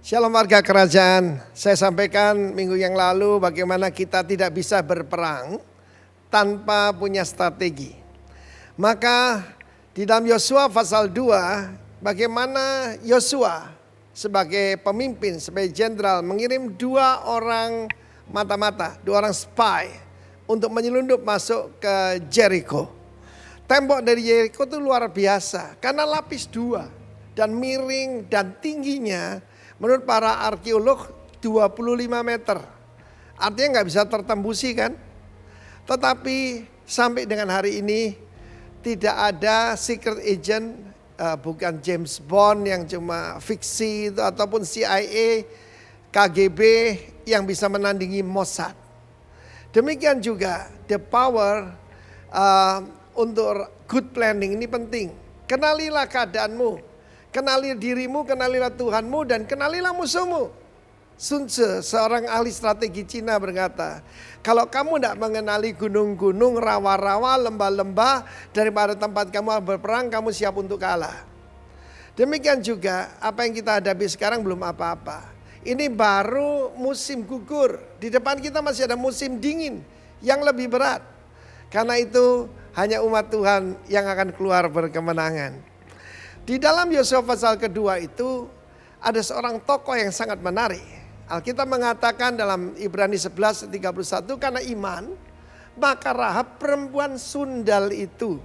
Shalom warga kerajaan, saya sampaikan minggu yang lalu bagaimana kita tidak bisa berperang tanpa punya strategi. Maka di dalam Yosua pasal 2, bagaimana Yosua sebagai pemimpin, sebagai jenderal mengirim 2 orang mata-mata, 2 orang spy untuk menyelundup masuk ke Jericho. Tembok dari Jericho itu luar biasa karena lapis 2 dan miring dan tingginya menurut para arkeolog 25 meter. Artinya nggak bisa tertembusi kan. Tetapi sampai dengan hari ini tidak ada secret agent, bukan James Bond yang cuma fiksi itu, ataupun CIA, KGB yang bisa menandingi Mossad. Demikian juga the power untuk good planning ini penting. Kenalilah keadaanmu. Kenali dirimu, kenalilah Tuhanmu, dan kenalilah musuhmu. Sun Tzu, seorang ahli strategi Cina berkata, kalau kamu tidak mengenali gunung-gunung, rawa-rawa, lembah-lembah, daripada tempat kamu berperang, kamu siap untuk kalah. Demikian juga apa yang kita hadapi sekarang belum apa-apa. Ini baru musim gugur. Di depan kita masih ada musim dingin yang lebih berat. Karena itu hanya umat Tuhan yang akan keluar berkemenangan. Di dalam Yosua pasal kedua itu ada seorang tokoh yang sangat menarik. Alkitab mengatakan dalam Ibrani 11:31, karena iman maka Rahab perempuan sundal itu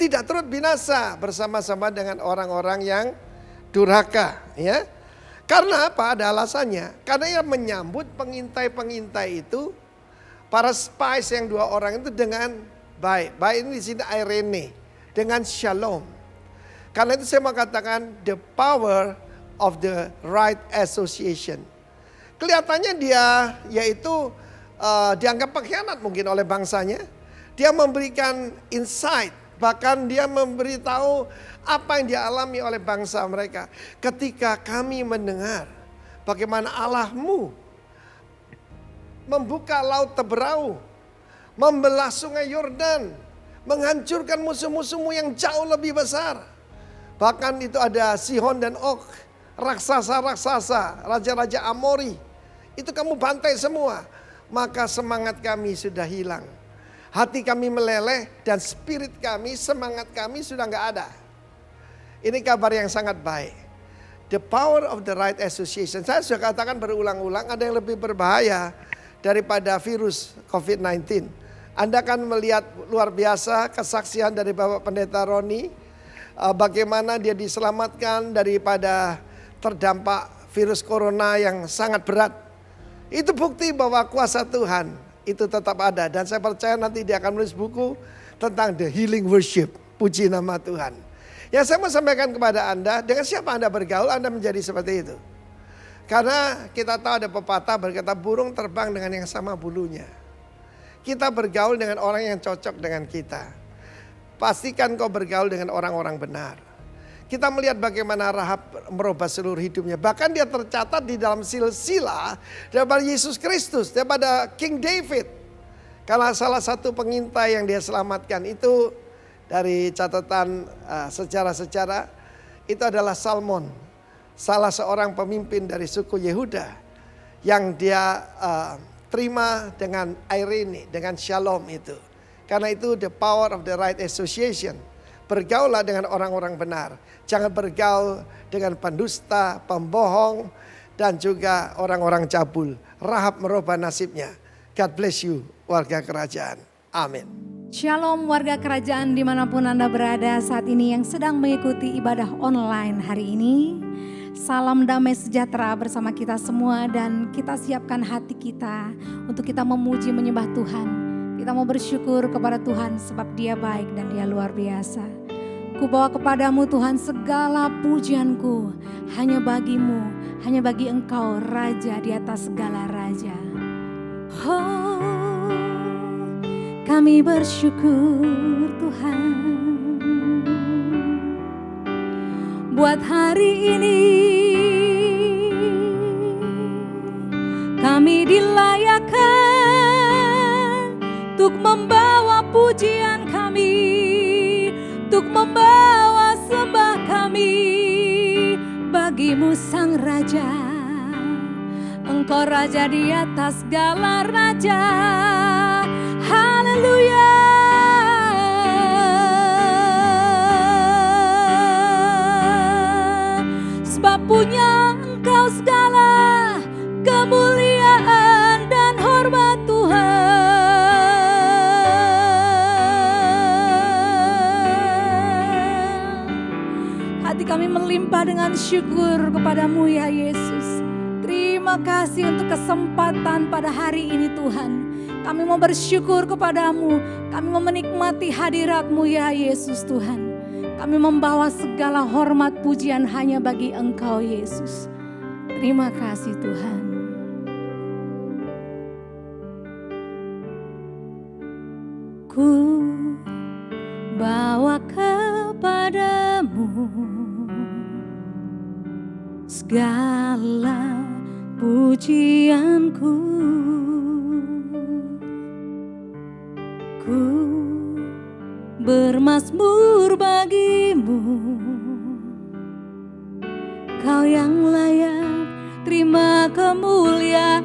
tidak turut binasa bersama-sama dengan orang-orang yang durhaka. Ya. Karena apa? Ada alasannya. Karena ia menyambut pengintai-pengintai itu, para spies yang 2 orang itu dengan baik. Baik ini di sini Irene, dengan shalom. Karena itu saya mau katakan the power of the right association. Kelihatannya dia yaitu dianggap pengkhianat mungkin oleh bangsanya. Dia memberikan insight, bahkan dia memberitahu apa yang dialami oleh bangsa mereka. Ketika kami mendengar bagaimana Allahmu membuka laut Teberau, membelah sungai Yordan, menghancurkan musuh-musuhmu yang jauh lebih besar. Bahkan itu ada Sihon dan Og, raksasa-raksasa, raja-raja Amori. Itu kamu bantai semua. Maka semangat kami sudah hilang. Hati kami meleleh dan spirit kami, semangat kami sudah gak ada. Ini kabar yang sangat baik. The power of the right association. Saya sudah katakan berulang-ulang, ada yang lebih berbahaya daripada virus COVID-19. Anda akan melihat luar biasa kesaksian dari Bapak Pendeta Roni. Bagaimana dia diselamatkan daripada terdampak virus corona yang sangat berat. Itu bukti bahwa kuasa Tuhan itu tetap ada. Dan saya percaya nanti dia akan menulis buku tentang the healing worship. Puji nama Tuhan. Yang saya mau sampaikan kepada Anda, dengan siapa Anda bergaul, Anda menjadi seperti itu. Karena kita tahu ada pepatah berkata burung terbang dengan yang sama bulunya. Kita bergaul dengan orang yang cocok dengan kita. Pastikan kau bergaul dengan orang-orang benar. Kita melihat bagaimana Rahab merubah seluruh hidupnya. Bahkan dia tercatat di dalam silsilah daripada Yesus Kristus, daripada King David. Karena salah satu pengintai yang dia selamatkan itu dari catatan sejarah-sejarah itu adalah Salmon. Salah seorang pemimpin dari suku Yehuda yang dia terima dengan Irene, dengan shalom itu. Karena itu the power of the right association. Bergaullah dengan orang-orang benar. Jangan bergaul dengan pendusta, pembohong, dan juga orang-orang cabul. Rahab merubah nasibnya. God bless you warga kerajaan. Amin. Shalom warga kerajaan dimanapun Anda berada saat ini yang sedang mengikuti ibadah online hari ini. Salam damai sejahtera bersama kita semua dan kita siapkan hati kita untuk kita memuji menyembah Tuhan. Kita mau bersyukur kepada Tuhan sebab Dia baik dan Dia luar biasa. Ku bawa kepadamu Tuhan segala pujianku hanya bagimu, hanya bagi Engkau Raja di atas segala raja. Oh, kami bersyukur Tuhan buat hari ini. Kami dilayakkan untuk membawa pujian kami, untuk membawa sembah kami bagimu Sang Raja. Engkau raja di atas segala raja. Haleluya. Sebab punya Engkau segala kemuliaan dan hormat Tuhan. Hati kami melimpah dengan syukur kepadamu ya Yesus. Terima kasih untuk kesempatan pada hari ini Tuhan. Kami mau bersyukur kepadamu. Kami mau menikmati hadirat-Mu ya Yesus Tuhan. Kami membawa segala hormat pujian hanya bagi Engkau Yesus. Terima kasih Tuhan. Ku bawa kepadamu segala pujianku. Ku bermazmur bagimu, Kau yang layak terima kemuliaan.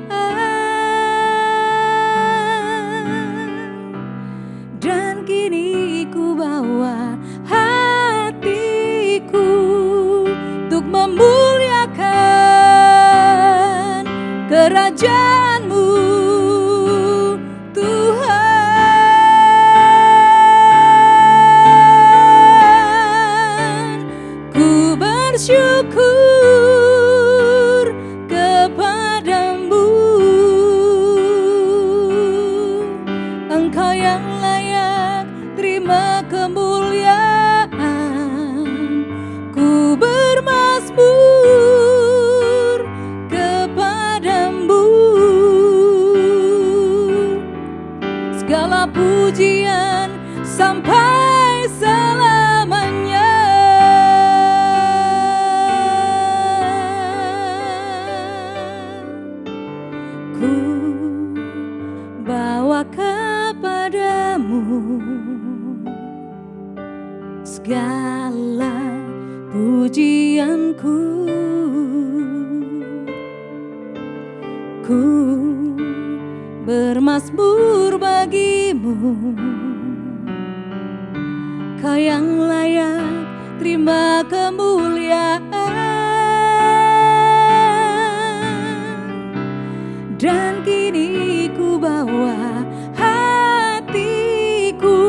Dan kini ku bawa hatiku untuk memuliakan kerajaan-Mu Tuhan. Ku bersyukur kepadamu, Engkau yang layak terima kemuliaan. Ku bermazmur kepadamu, segala pujian sampai selamanya. Ku bawa kepadamu segala pujianku. Ku bermazmur bagimu, Kau yang layak terima kemuliaan. Dan kini ku bawa hatiku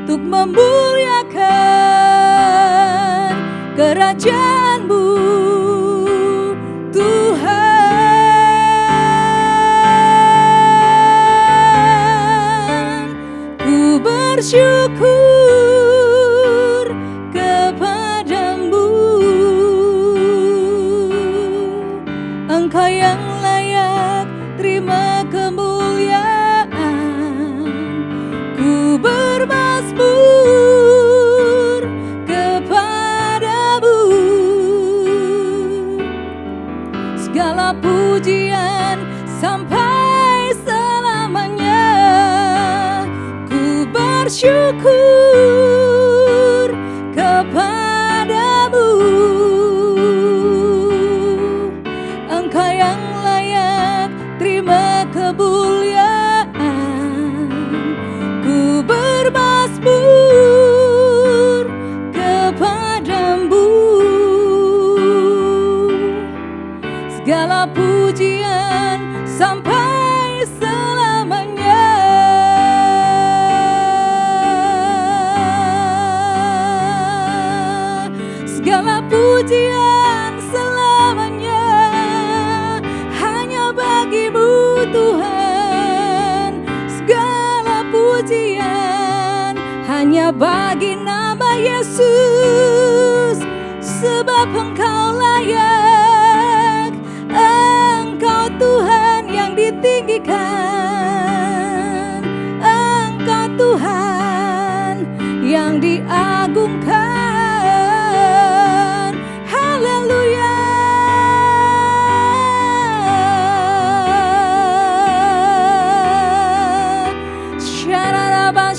untuk memuliakan kerajaan-Mu Tuhan. Ku bersyukur kepadamu, Engkau yang layak terima kemuliaan. Ku bermazmur kepadamu, segala pujian sampai selamanya. Ku bersyukur kepadamu, Engkau yang layak terima kemuliaan. Ku bermazmur kepadamu, segala pujian sampai selamanya. Segala pujian selamanya hanya bagi-Mu Tuhan. Segala pujian hanya bagi nama Yesus. Sebab Engkau layak, Engkau Tuhan yang ditinggikan, Engkau Tuhan yang diagungkan. Haleluya. Syaraba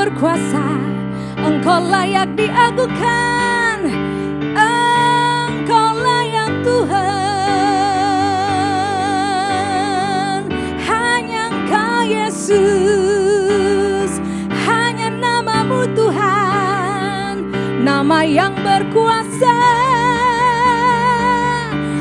berkuasa, Engkau layak diagungkan, Engkau layak Tuhan. Hanya Engkau Yesus, hanya nama-Mu Tuhan, nama yang berkuasa.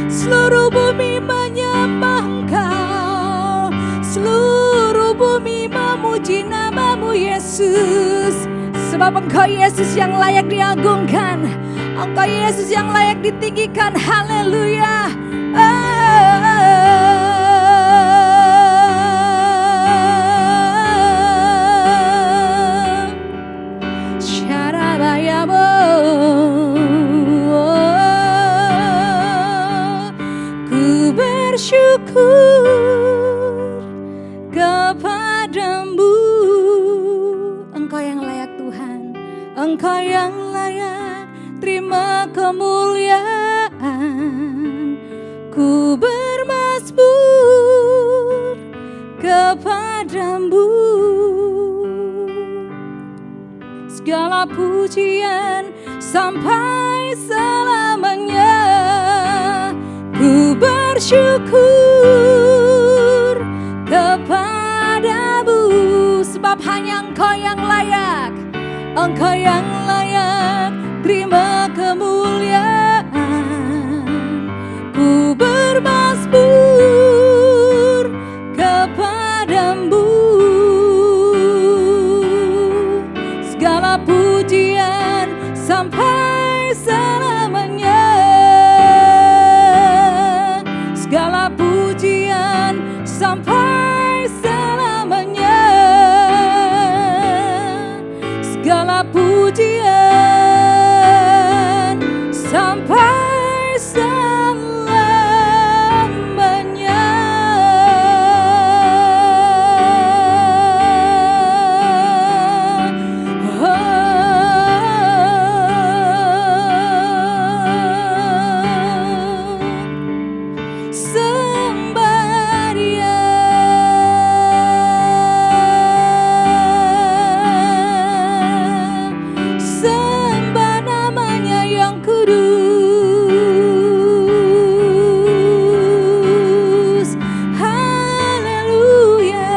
Seluruh bumi menyembah Engkau, seluruh bumi memuji nama-Mu Yesus. Sebab Engkau Yesus yang layak diagungkan, Engkau Yesus yang layak ditinggikan. Haleluya. Ku bersyukur kepadamu, Engkau yang layak Tuhan, Engkau yang layak terima kemuliaan. Ku bermazmur kepadamu, segala pujian sampai selamanya. Ku bersyukur kepadamu, sebab hanya Engkau yang layak, Engkau yang layak terima kemuliaan. Ku bermazmur kepadamu, segala pujian sampai selamanya. Segala pujian sampai selamanya. Segala pujian sampai selamanya. Sembah Dia, sembah namanya yang kudus. Haleluya.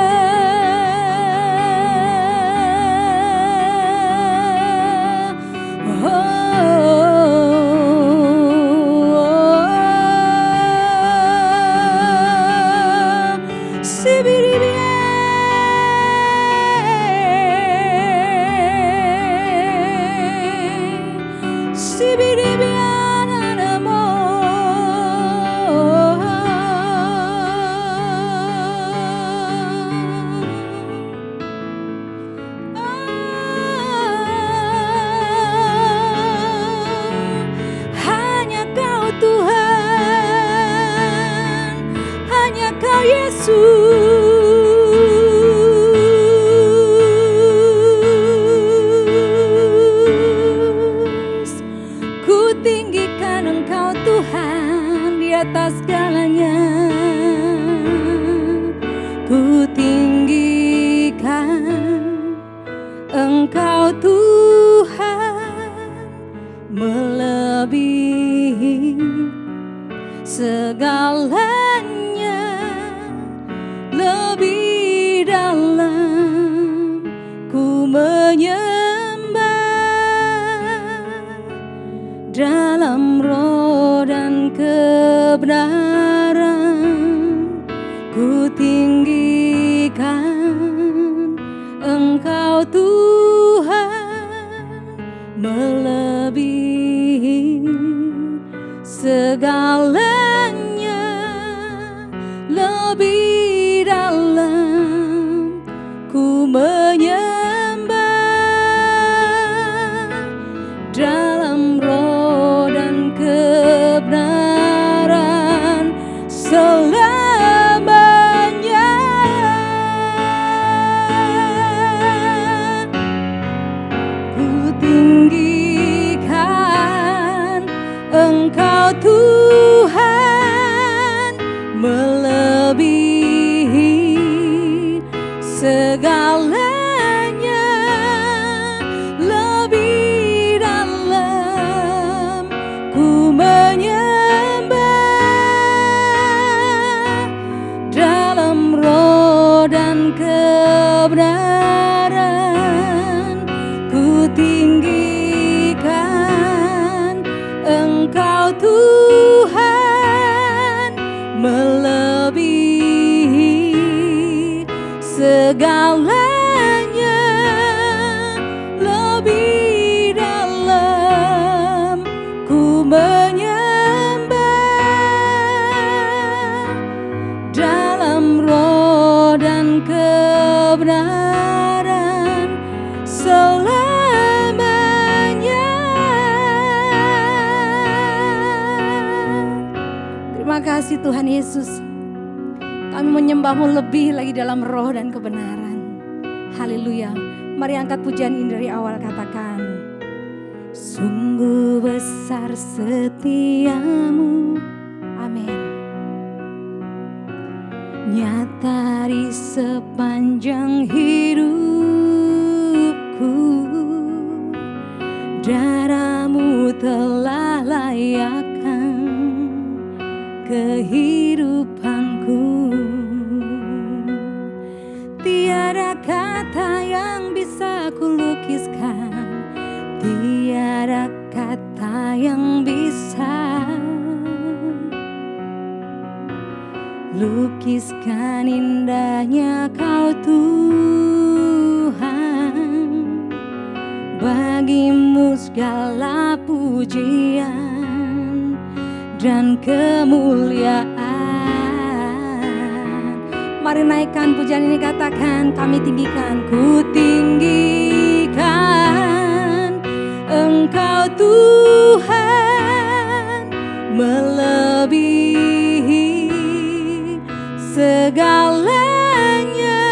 Hanya Kau Tuhan, hanya Kau Yesus. Ku tinggikan Engkau Tuhan di atas segalanya. Ku tinggikan Engkau Tuhan, melebihi segalanya, lebih dalam ku menyembah, dalam roh dan kebenaran. Ku tinggikan Engkau Tuhan, melebihi segalanya, lebih dalam ku menyembah, dalam roh dan kebenaran. Terima kasih Tuhan Yesus. Kami menyembah-Mu lebih lagi dalam roh dan kebenaran. Haleluya. Mari angkat pujian ini dari awal, katakan. Sungguh besar setiamu. Amin. Nyata di sepanjang hidupku, darah-Mu telah layakkan kehidupanku. Tiada kata yang bisa kulukiskan, tiada kata yang bisa lukiskan indahnya Kau Tuhan. Bagi-Mu segala pujian dan kemuliaan. Mari naikkan pujian ini, katakan, kami tinggikan, ku tinggikan Engkau Tuhan, melebihi segalanya,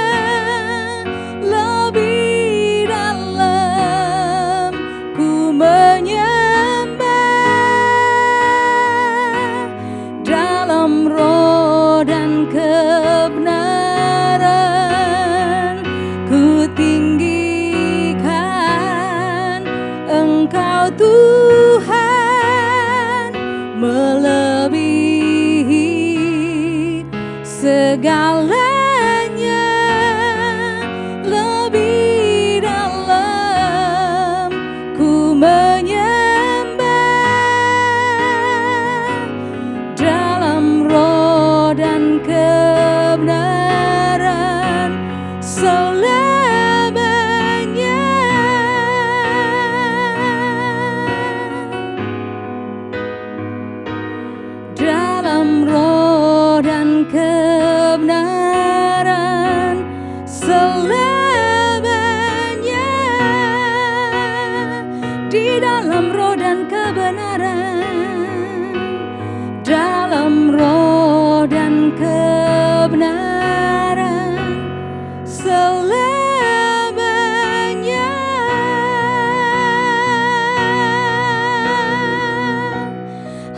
lebih dalam ku menyembah dalam roh dan kebenaran. Ku tinggikan Engkau Tuhan, melebihi segalanya, lebih dalam ku menyembah dalam roh dan kebenaran selamanya. Dalam roh dan kebenaran selamanya. Di dalam roh dan kebenaran, dalam roh dan kebenaran selamanya.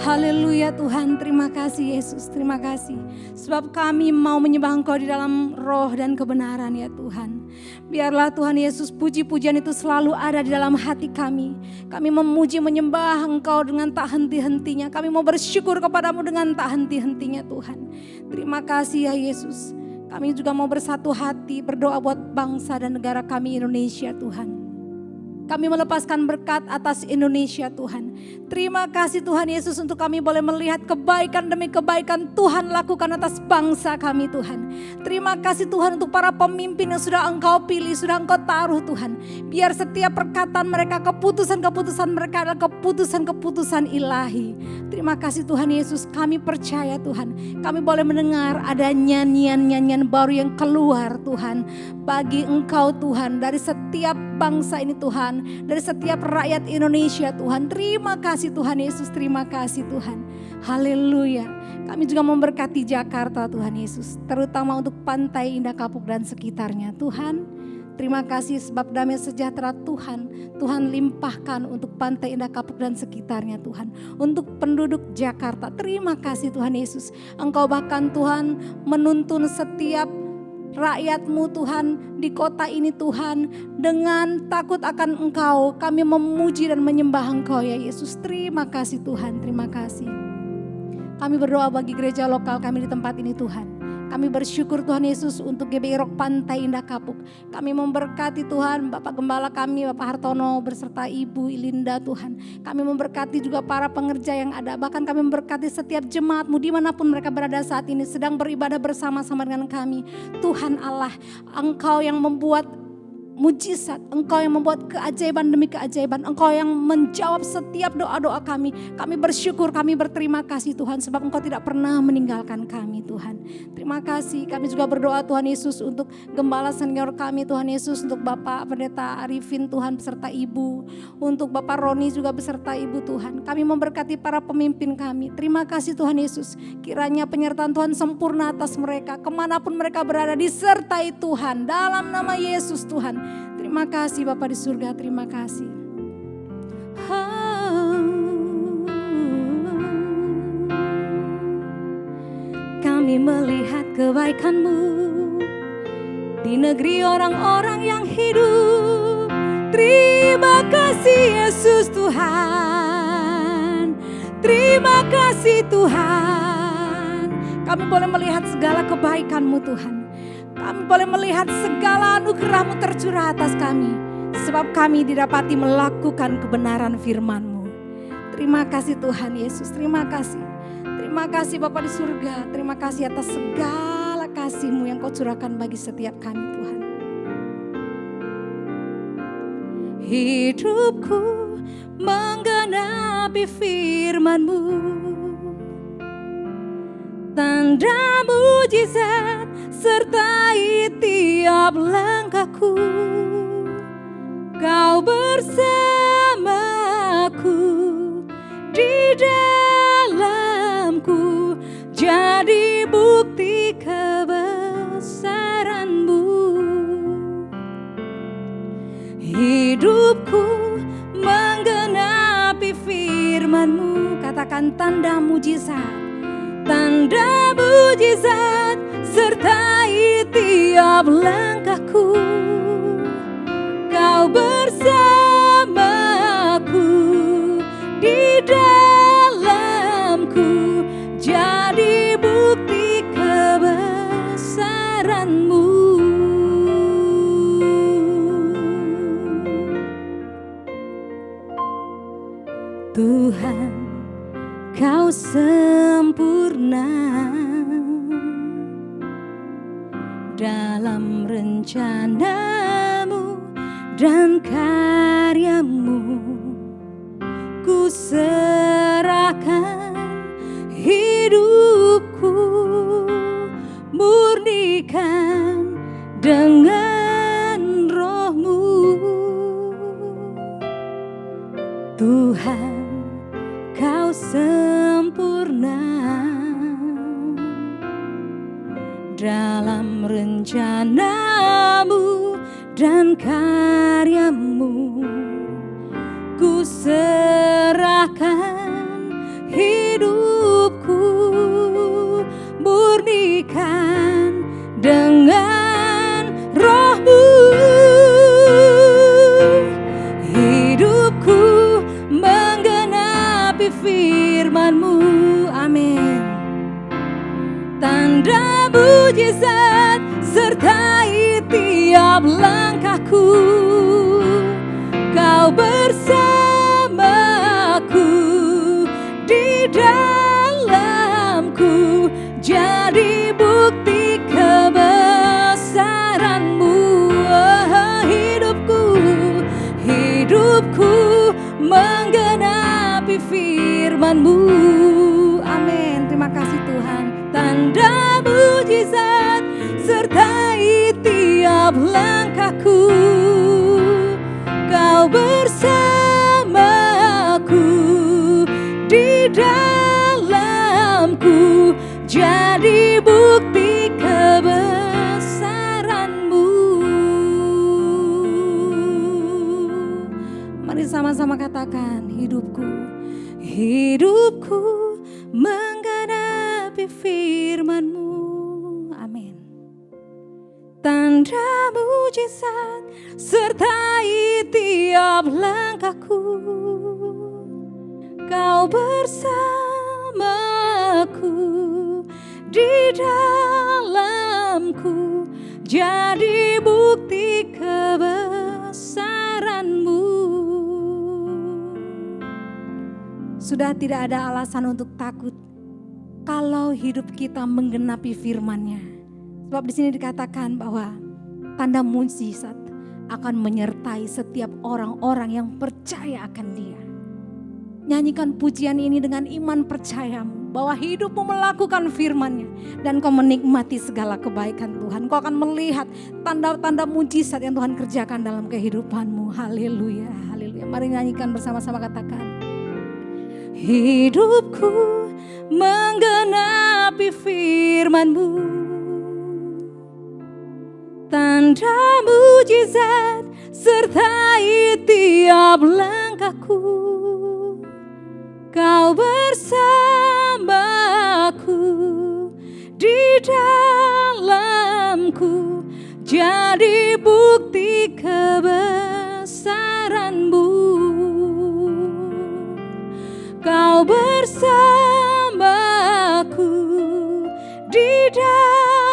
Haleluya Tuhan, terima kasih Yesus, terima kasih. Sebab kami mau menyembah Engkau di dalam roh dan kebenaran ya Tuhan. Biarlah Tuhan Yesus puji-pujian itu selalu ada di dalam hati kami. Kami memuji menyembah Engkau dengan tak henti-hentinya. Kami mau bersyukur kepadamu dengan tak henti-hentinya Tuhan. Terima kasih ya Yesus. Kami juga mau bersatu hati berdoa buat bangsa dan negara kami Indonesia Tuhan. Kami melepaskan berkat atas Indonesia Tuhan. Terima kasih Tuhan Yesus untuk kami boleh melihat kebaikan demi kebaikan Tuhan lakukan atas bangsa kami Tuhan. Terima kasih Tuhan untuk para pemimpin yang sudah Engkau pilih, sudah Engkau taruh Tuhan. Biar setiap perkataan mereka, keputusan-keputusan mereka adalah keputusan-keputusan ilahi. Terima kasih Tuhan Yesus, kami percaya Tuhan. Kami boleh mendengar ada nyanyian-nyanyian baru yang keluar Tuhan. Bagi Engkau Tuhan, dari setiap bangsa ini Tuhan, dari setiap rakyat Indonesia Tuhan. Terima kasih Tuhan Yesus, terima kasih Tuhan. Haleluya. Kami juga memberkati Jakarta Tuhan Yesus, terutama untuk Pantai Indah Kapuk dan sekitarnya Tuhan. Terima kasih sebab damai sejahtera Tuhan limpahkan untuk Pantai Indah Kapuk dan sekitarnya Tuhan. Untuk penduduk Jakarta, terima kasih Tuhan Yesus. Engkau bahkan Tuhan menuntun setiap rakyat-Mu Tuhan di kota ini Tuhan, dengan takut akan Engkau kami memuji dan menyembah Engkau ya Yesus. Terima kasih Tuhan, terima kasih. Kami berdoa bagi gereja lokal kami di tempat ini Tuhan. Kami bersyukur Tuhan Yesus untuk GBI Rock Pantai Indah Kapuk. Kami memberkati Tuhan Bapak Gembala kami, Bapak Hartono beserta Ibu Ilinda Tuhan. Kami memberkati juga para pengerja yang ada. Bahkan kami memberkati setiap jemaat-Mu dimanapun mereka berada saat ini sedang beribadah bersama-sama dengan kami. Tuhan Allah, Engkau yang membuat mujizat, Engkau yang membuat keajaiban demi keajaiban, Engkau yang menjawab setiap doa-doa kami. Kami bersyukur, kami berterima kasih Tuhan, sebab Engkau tidak pernah meninggalkan kami Tuhan. Terima kasih, kami juga berdoa Tuhan Yesus untuk gembala senior kami Tuhan Yesus, untuk Bapak Pendeta Arifin Tuhan beserta Ibu, untuk Bapak Roni juga beserta Ibu Tuhan. Kami memberkati para pemimpin kami. Terima kasih Tuhan Yesus, kiranya penyertaan Tuhan sempurna atas mereka, kemanapun mereka berada disertai Tuhan, dalam nama Yesus Tuhan. Terima kasih Bapa di surga, terima kasih. Kami melihat kebaikan-Mu di negeri orang-orang yang hidup. Terima kasih Yesus Tuhan, terima kasih Tuhan. Kami boleh melihat segala kebaikan-Mu Tuhan. Kami boleh melihat segala anugerah-Mu tercurah atas kami, sebab kami didapati melakukan kebenaran firman-Mu. Terima kasih Tuhan Yesus, terima kasih. Terima kasih Bapa di surga, terima kasih atas segala kasih-Mu yang Kau curahkan bagi setiap kami Tuhan. Hidupku menggenapi firman-Mu, tanda mujizat sertai tiap langkahku. Kau bersamaku, di dalamku, jadi bukti kebesaran-Mu. Hidupku menggenapi firman-Mu, katakan tanda mujizat, tanda mujizat sertai tiap langkahku. Kau bersamaku, di dalamku, jadi bukti kebesaran-Mu. Tuhan, Kau sempurna dalam rencana-Mu dan karya-Mu. Ku serahkan hidupku, murnikan dengan Roh-Mu. Tuhan, Kau sempurna dalam rencana-Mu dan karya-Mu. Ku serahkan hidupku, murnikan dengan Roh-Mu. Hidupku menggenapi firman-Mu, amin. Tanda mujizat sertai tiap langkahku. Kau bersamaku, di dalamku, jadi bukti kebesaran-Mu. Hidupku menggenapi firman-Mu, amin. Terima kasih Tuhan. Tanda mujizat sertai tiap langkahku. Kau bersamaku, di dalamku, jadi bukti kebesaran-Mu. Mari sama-sama katakan, hidupku menggenapi firman-Mu, amin. Tanda mujizat sertai tiap langkahku. Kau bersamaku, di dalamku, jadi bukti kebesaran-Mu. Sudah tidak ada alasan untuk takut kalau hidup kita menggenapi firman-Nya. Sebab di sini dikatakan bahwa tanda mujizat akan menyertai setiap orang-orang yang percaya akan Dia. Nyanyikan pujian ini dengan iman percayamu bahwa hidupmu melakukan firman-Nya dan kau menikmati segala kebaikan Tuhan. Kau akan melihat tanda-tanda mujizat yang Tuhan kerjakan dalam kehidupanmu. Haleluya, haleluya. Mari nyanyikan bersama-sama, katakan. Hidupku menggenapi firman-Mu, tanda mujizat sertai tiap langkahku. Kau bersamaku di dalamku, jadi bukti kebesaran-Mu. Kau bersamaku di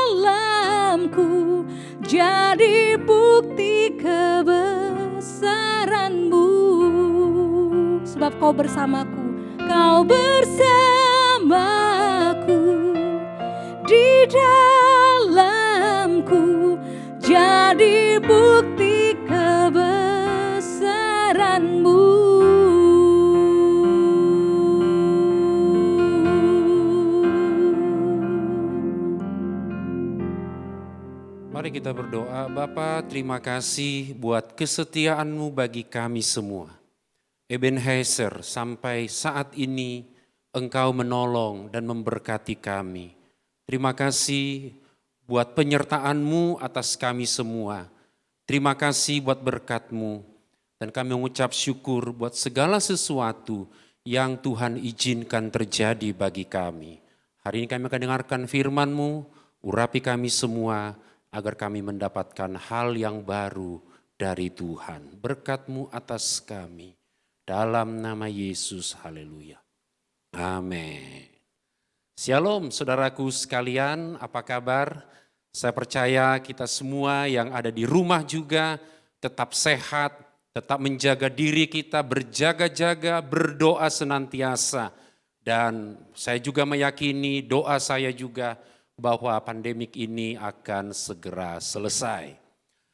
dalamku, jadi bukti kebesaran-Mu. Sebab kau bersamaku. Kau bersamaku di dalamku, jadi bukti kebesaran-Mu. Mari kita berdoa. Bapa, terima kasih buat kesetiaan-Mu bagi kami semua. Ebenezer, sampai saat ini Engkau menolong dan memberkati kami. Terima kasih buat penyertaan-Mu atas kami semua. Terima kasih buat berkat-Mu. Dan kami mengucap syukur buat segala sesuatu yang Tuhan izinkan terjadi bagi kami. Hari ini kami akan dengarkan firman-Mu, urapi kami semua agar kami mendapatkan hal yang baru dari Tuhan. Berkat-Mu atas kami. Dalam nama Yesus, haleluya. Amin. Shalom saudaraku sekalian, apa kabar? Saya percaya kita semua yang ada di rumah juga tetap sehat, tetap menjaga diri kita, berjaga-jaga, berdoa senantiasa. Dan saya juga meyakini, doa saya juga bahwa pandemik ini akan segera selesai.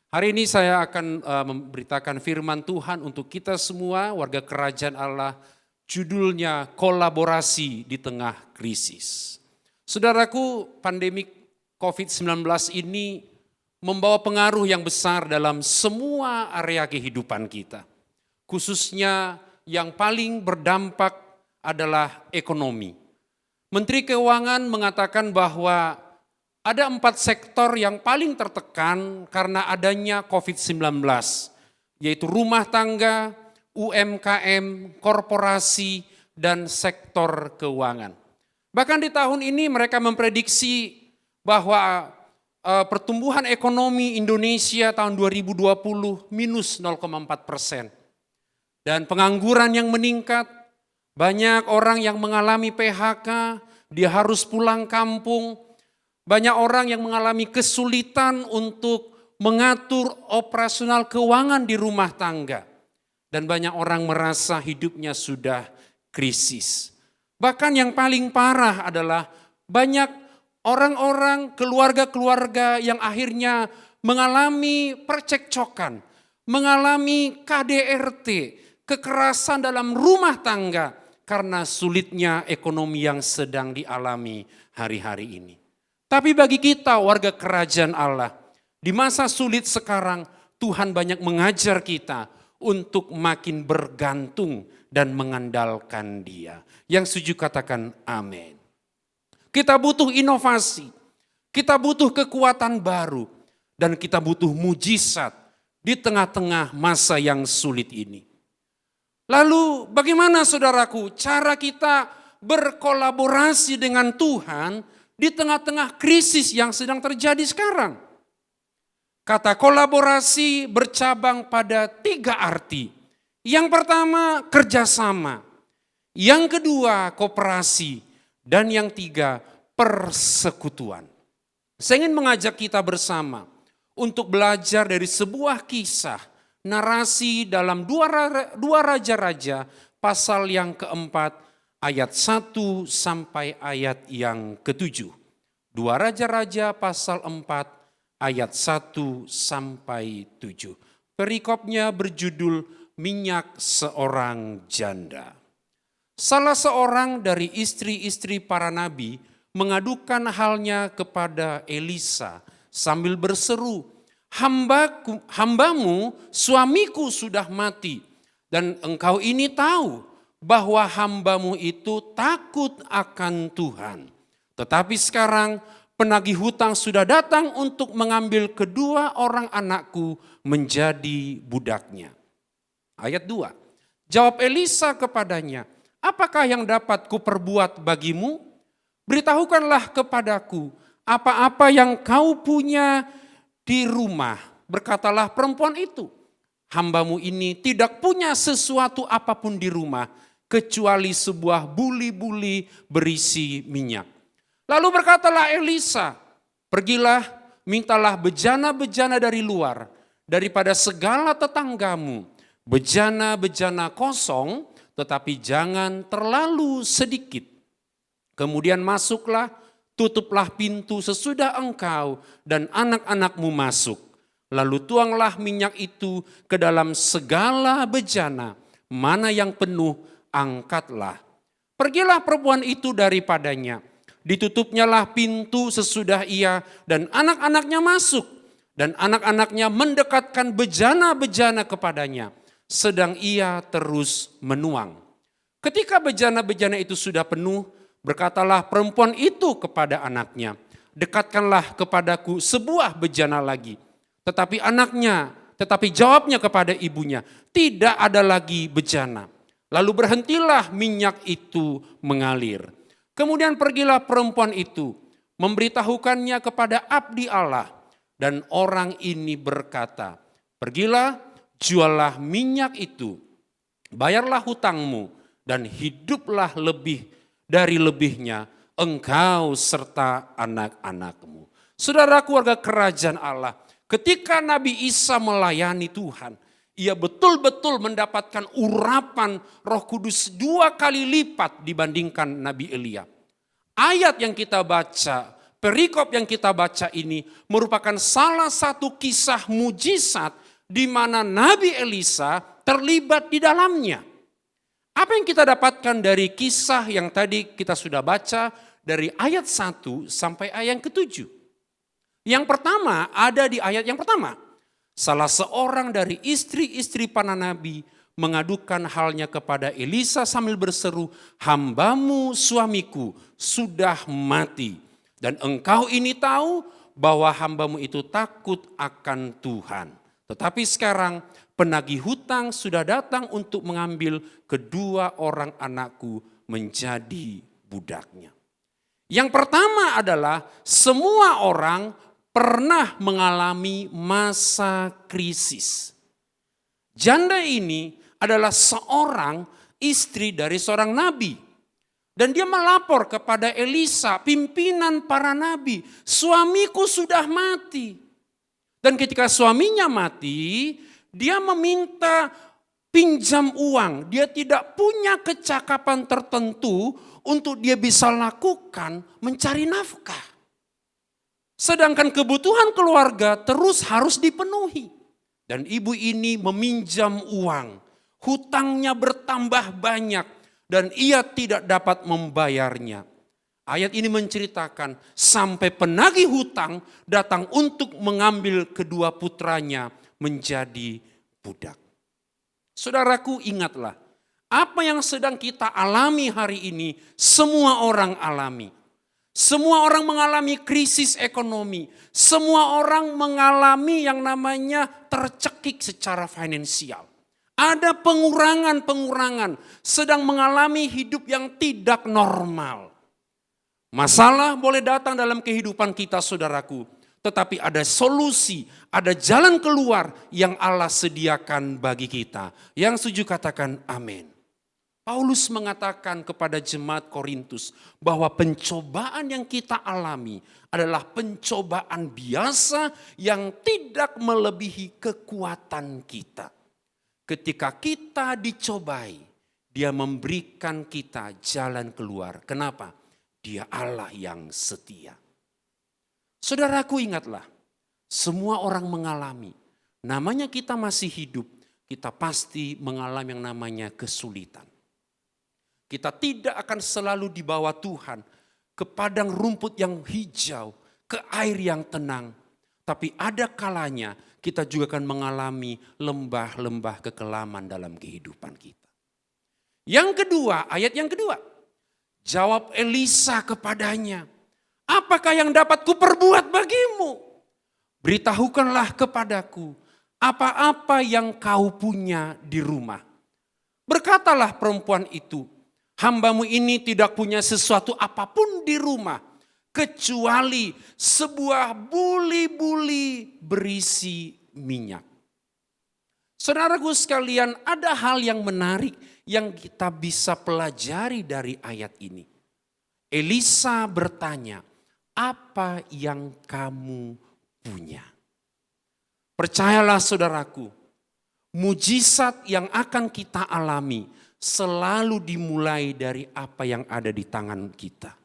Hari ini saya akan memberitakan firman Tuhan untuk kita semua, warga kerajaan Allah, judulnya kolaborasi di tengah krisis. Saudaraku, pandemik COVID-19 ini membawa pengaruh yang besar dalam semua area kehidupan kita. Khususnya yang paling berdampak adalah ekonomi. Menteri Keuangan mengatakan bahwa ada 4 sektor yang paling tertekan karena adanya COVID-19, yaitu rumah tangga, UMKM, korporasi, dan sektor keuangan. Bahkan di tahun ini mereka memprediksi bahwa pertumbuhan ekonomi Indonesia tahun 2020 minus 0,4%. Dan pengangguran yang meningkat, banyak orang yang mengalami PHK, dia harus pulang kampung. Banyak orang yang mengalami kesulitan untuk mengatur operasional keuangan di rumah tangga. Dan banyak orang merasa hidupnya sudah krisis. Bahkan yang paling parah adalah banyak orang-orang, keluarga-keluarga yang akhirnya mengalami percekcokan, mengalami KDRT, kekerasan dalam rumah tangga karena sulitnya ekonomi yang sedang dialami hari-hari ini. Tapi bagi kita warga kerajaan Allah, di masa sulit sekarang Tuhan banyak mengajar kita untuk makin bergantung dan mengandalkan Dia. Yang setuju katakan amin. Kita butuh inovasi, kita butuh kekuatan baru, dan kita butuh mujizat di tengah-tengah masa yang sulit ini. Lalu bagaimana saudaraku cara kita berkolaborasi dengan Tuhan di tengah-tengah krisis yang sedang terjadi sekarang? Kata kolaborasi bercabang pada 3 arti. Yang pertama kerjasama, yang kedua kooperasi, dan yang 3 persekutuan. Saya ingin mengajak kita bersama untuk belajar dari sebuah kisah, narasi dalam dua raja-raja pasal yang keempat ayat 1 sampai ayat yang ke-7. 2 Raja-Raja pasal 4 ayat 1 sampai 7. Perikopnya berjudul Minyak Seorang Janda. Salah seorang dari istri-istri para nabi mengadukan halnya kepada Elisa sambil berseru, hambamu, suamiku sudah mati, dan engkau ini tahu bahwa hambamu itu takut akan Tuhan. Tetapi sekarang penagih hutang sudah datang untuk mengambil kedua orang anakku menjadi budaknya. Ayat 2. Jawab Elisa kepadanya, apakah yang dapat kuperbuat bagimu? Beritahukanlah kepadaku apa-apa yang kau punya di rumah. Berkatalah perempuan itu, hambamu ini tidak punya sesuatu apapun di rumah kecuali sebuah buli-buli berisi minyak. Lalu berkatalah Elisa, pergilah, mintalah bejana-bejana dari luar, daripada segala tetanggamu, bejana-bejana kosong, tetapi jangan terlalu sedikit. Kemudian masuklah, tutuplah pintu sesudah engkau dan anak-anakmu masuk. Lalu tuanglah minyak itu ke dalam segala bejana, mana yang penuh, angkatlah. Pergilah perempuan itu daripadanya. Ditutupnyalah pintu sesudah ia dan anak-anaknya masuk. Dan anak-anaknya mendekatkan bejana-bejana kepadanya. Sedang ia terus menuang. Ketika bejana-bejana itu sudah penuh, berkatalah perempuan itu kepada anaknya, dekatkanlah kepadaku sebuah bejana lagi. Tetapi jawabnya kepada ibunya, tidak ada lagi bejana. Lalu berhentilah minyak itu mengalir. Kemudian pergilah perempuan itu, memberitahukannya kepada abdi Allah. Dan orang ini berkata, pergilah, juallah minyak itu, bayarlah hutangmu, dan hiduplah lebih dari lebihnya, engkau serta anak-anakmu. Saudara keluarga kerajaan Allah, ketika Nabi Isa melayani Tuhan, ia betul-betul mendapatkan urapan Roh Kudus 2 kali lipat dibandingkan Nabi Elia. Ayat yang kita baca, perikop yang kita baca ini merupakan salah satu kisah mujizat di mana Nabi Elisa terlibat di dalamnya. Apa yang kita dapatkan dari kisah yang tadi kita sudah baca dari ayat 1 sampai ayat yang ke-7? Yang pertama ada di ayat yang pertama. Salah seorang dari istri-istri para nabi mengadukan halnya kepada Elisa sambil berseru, hambamu suamiku sudah mati. Dan engkau ini tahu bahwa hambamu itu takut akan Tuhan. Tetapi sekarang penagih hutang sudah datang untuk mengambil kedua orang anakku menjadi budaknya. Yang pertama adalah semua orang pernah mengalami masa krisis. Janda ini adalah seorang istri dari seorang nabi. Dan dia melapor kepada Elisa, pimpinan para nabi, suamiku sudah mati. Dan ketika suaminya mati, dia meminta pinjam uang. Dia tidak punya kecakapan tertentu untuk dia bisa lakukan mencari nafkah. Sedangkan kebutuhan keluarga terus harus dipenuhi. Dan ibu ini meminjam uang. Hutangnya bertambah banyak dan ia tidak dapat membayarnya. Ayat ini menceritakan sampai penagih hutang datang untuk mengambil kedua putranya menjadi budak. Saudaraku, ingatlah, apa yang sedang kita alami hari ini semua orang alami. Semua orang mengalami krisis ekonomi. Semua orang mengalami yang namanya tercekik secara finansial. Ada pengurangan-pengurangan, sedang mengalami hidup yang tidak normal. Masalah boleh datang dalam kehidupan kita, saudaraku. Tetapi ada solusi, ada jalan keluar yang Allah sediakan bagi kita. Yang setuju katakan amin. Paulus mengatakan kepada jemaat Korintus bahwa pencobaan yang kita alami adalah pencobaan biasa yang tidak melebihi kekuatan kita. Ketika kita dicobai, dia memberikan kita jalan keluar. Kenapa? Dia Allah yang setia. Saudaraku, ingatlah, semua orang mengalami. namanya kita masih hidup, kita pasti mengalami yang namanya kesulitan. Kita tidak akan selalu dibawa Tuhan ke padang rumput yang hijau, ke air yang tenang. Tapi ada kalanya kita juga akan mengalami lembah-lembah kekelaman dalam kehidupan kita. Yang kedua, ayat yang kedua. Jawab Elisa kepadanya, apakah yang dapat kuperbuat bagimu? Beritahukanlah kepadaku apa-apa yang kau punya di rumah. Berkatalah perempuan itu, hambamu ini tidak punya sesuatu apapun di rumah, kecuali sebuah buli-buli berisi minyak. Saudaraku sekalian, ada hal yang menarik yang kita bisa pelajari dari ayat ini. Elisa bertanya, apa yang kamu punya? Percayalah saudaraku, mujizat yang akan kita alami selalu dimulai dari apa yang ada di tangan kita.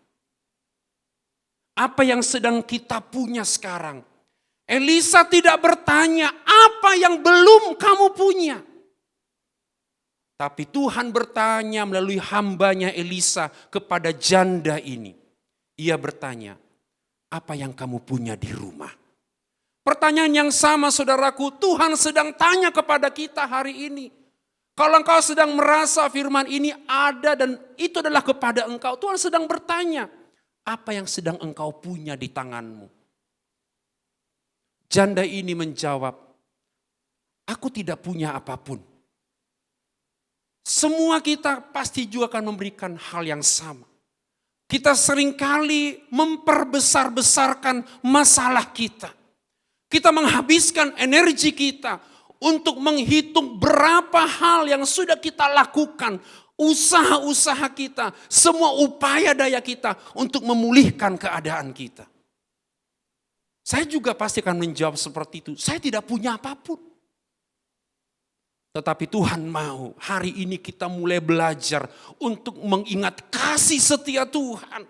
Apa yang sedang kita punya sekarang. Elisa tidak bertanya apa yang belum kamu punya. Tapi Tuhan bertanya melalui hambanya Elisa kepada janda ini. Ia bertanya, apa yang kamu punya di rumah? Pertanyaan yang sama saudaraku, Tuhan sedang tanya kepada kita hari ini. Kalau engkau sedang merasa firman ini ada dan itu adalah kepada engkau, Tuhan sedang bertanya, apa yang sedang engkau punya di tanganmu? Janda ini menjawab, aku tidak punya apapun. Semua kita pasti juga akan memberikan hal yang sama. Kita seringkali memperbesar-besarkan masalah kita. Kita menghabiskan energi kita untuk menghitung berapa hal yang sudah kita lakukan. Usaha-usaha kita, semua upaya daya kita untuk memulihkan keadaan kita. Saya juga pasti akan menjawab seperti itu. Saya tidak punya apapun. Tetapi Tuhan mau hari ini kita mulai belajar untuk mengingat kasih setia Tuhan.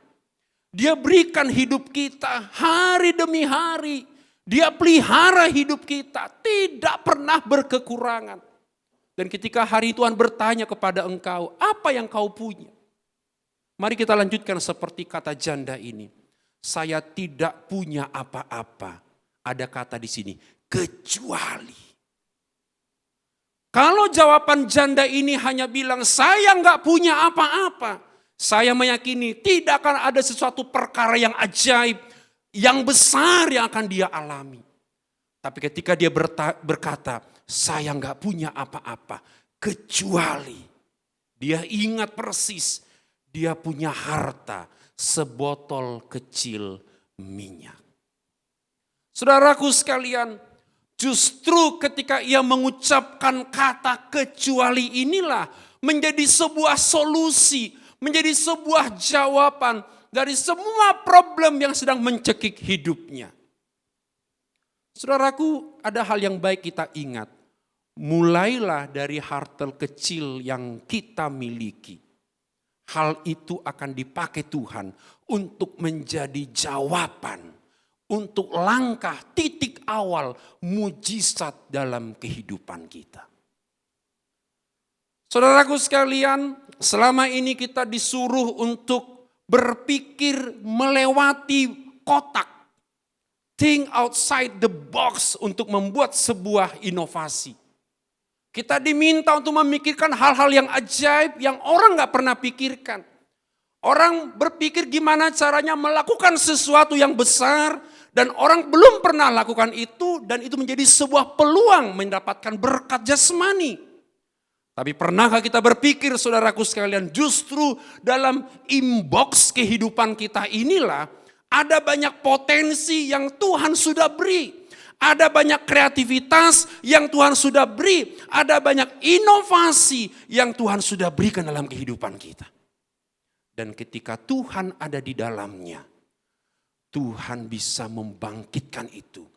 Dia berikan hidup kita hari demi hari. Dia pelihara hidup kita, tidak pernah berkekurangan. Dan ketika hari Tuhan bertanya kepada engkau, apa yang kau punya? Mari kita lanjutkan seperti kata janda ini. Saya tidak punya apa-apa. Ada kata di sini, kecuali. Kalau jawaban janda ini hanya bilang, saya nggak punya apa-apa. Saya meyakini tidak akan ada sesuatu perkara yang ajaib, yang besar yang akan dia alami. Tapi ketika dia berkata, saya nggak punya apa-apa. Kecuali dia ingat persis, dia punya harta sebotol kecil minyak. Saudaraku sekalian, justru ketika ia mengucapkan kata kecuali inilah menjadi sebuah solusi, menjadi sebuah jawaban dari semua problem yang sedang mencekik hidupnya. Saudaraku, ada hal yang baik kita ingat. Mulailah dari harta kecil yang kita miliki. Hal itu akan dipakai Tuhan untuk menjadi jawaban. Untuk langkah titik awal mujizat dalam kehidupan kita. Saudaraku sekalian, selama ini kita disuruh untuk berpikir melewati kotak. Think outside the box untuk membuat sebuah inovasi. Kita diminta untuk memikirkan hal-hal yang ajaib yang orang gak pernah pikirkan. Orang berpikir gimana caranya melakukan sesuatu yang besar dan orang belum pernah lakukan itu dan itu menjadi sebuah peluang mendapatkan berkat jasmani. Tapi pernahkah kita berpikir saudaraku sekalian justru dalam inbox kehidupan kita inilah ada banyak potensi yang Tuhan sudah beri. Ada banyak kreativitas yang Tuhan sudah beri. Ada banyak inovasi yang Tuhan sudah berikan dalam kehidupan kita. Dan ketika Tuhan ada di dalamnya, Tuhan bisa membangkitkan itu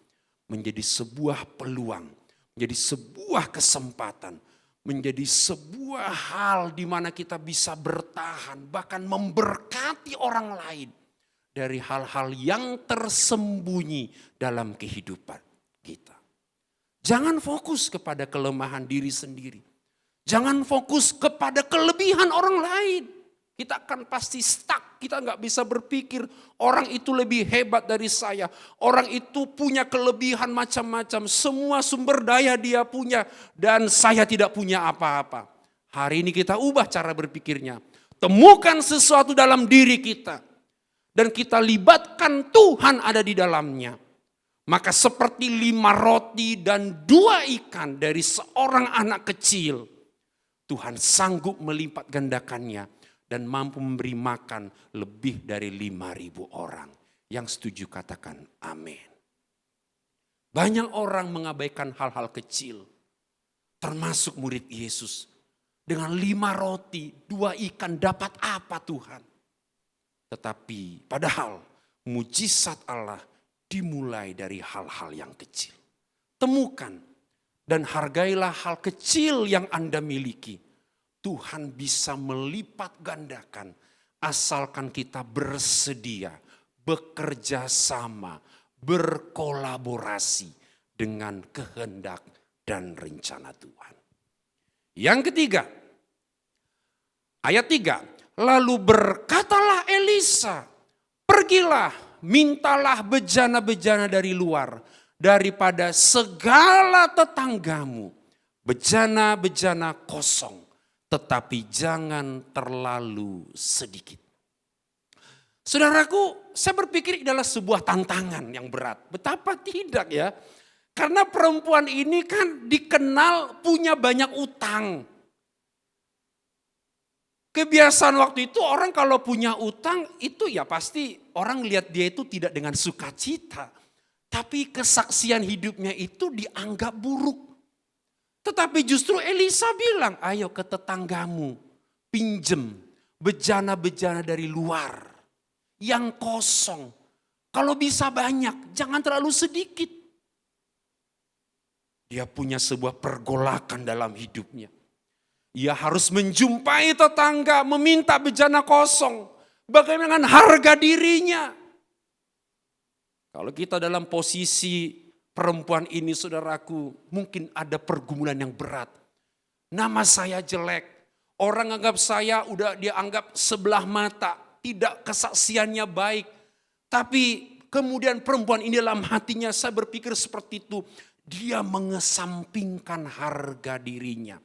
menjadi sebuah peluang, menjadi sebuah kesempatan, menjadi sebuah hal di mana kita bisa bertahan, bahkan memberkati orang lain dari hal-hal yang tersembunyi dalam kehidupan kita. Jangan fokus kepada kelemahan diri sendiri. Jangan fokus kepada kelebihan orang lain. Kita akan pasti stuck, kita nggak bisa berpikir orang itu lebih hebat dari saya. Orang itu punya kelebihan macam-macam, semua sumber daya dia punya dan saya tidak punya apa-apa. Hari ini kita ubah cara berpikirnya. Temukan sesuatu dalam diri kita dan kita libatkan Tuhan ada di dalamnya. Maka seperti 5 roti dan 2 ikan dari seorang anak kecil, Tuhan sanggup melipat gandakannya dan mampu memberi makan lebih dari 5.000 orang. Yang setuju katakan amin. Banyak orang mengabaikan hal-hal kecil, termasuk murid Yesus. Dengan 5 roti, 2 ikan dapat apa Tuhan? Tetapi padahal mujizat Allah dimulai dari hal-hal yang kecil. Temukan dan hargailah hal kecil yang Anda miliki. Tuhan bisa melipat gandakan asalkan kita bersedia, bekerja sama, berkolaborasi dengan kehendak dan rencana Tuhan. Yang ketiga, ayat 3. Lalu berkatalah Elisa, pergilah, mintalah bejana-bejana dari luar, daripada segala tetanggamu, bejana-bejana kosong, tetapi jangan terlalu sedikit. Saudaraku, saya berpikir ini adalah sebuah tantangan yang berat. Betapa tidak ya? Karena perempuan ini kan dikenal punya banyak utang. Kebiasaan waktu itu orang kalau punya utang itu ya pasti orang lihat dia itu tidak dengan sukacita. Tapi kesaksian hidupnya itu dianggap buruk. Tetapi justru Elisa bilang, ayo ke tetanggamu pinjem bejana-bejana dari luar. Yang kosong. Kalau bisa banyak, jangan terlalu sedikit. Dia punya sebuah pergolakan dalam hidupnya. Ia harus menjumpai tetangga, meminta bejana kosong. Bagaimana dengan harga dirinya? Kalau kita dalam posisi perempuan ini saudaraku, mungkin ada pergumulan yang berat. Nama saya jelek, orang anggap saya udah dia anggap sebelah mata, tidak kesaksiannya baik. Tapi kemudian perempuan ini dalam hatinya saya berpikir seperti itu. Dia mengesampingkan harga dirinya.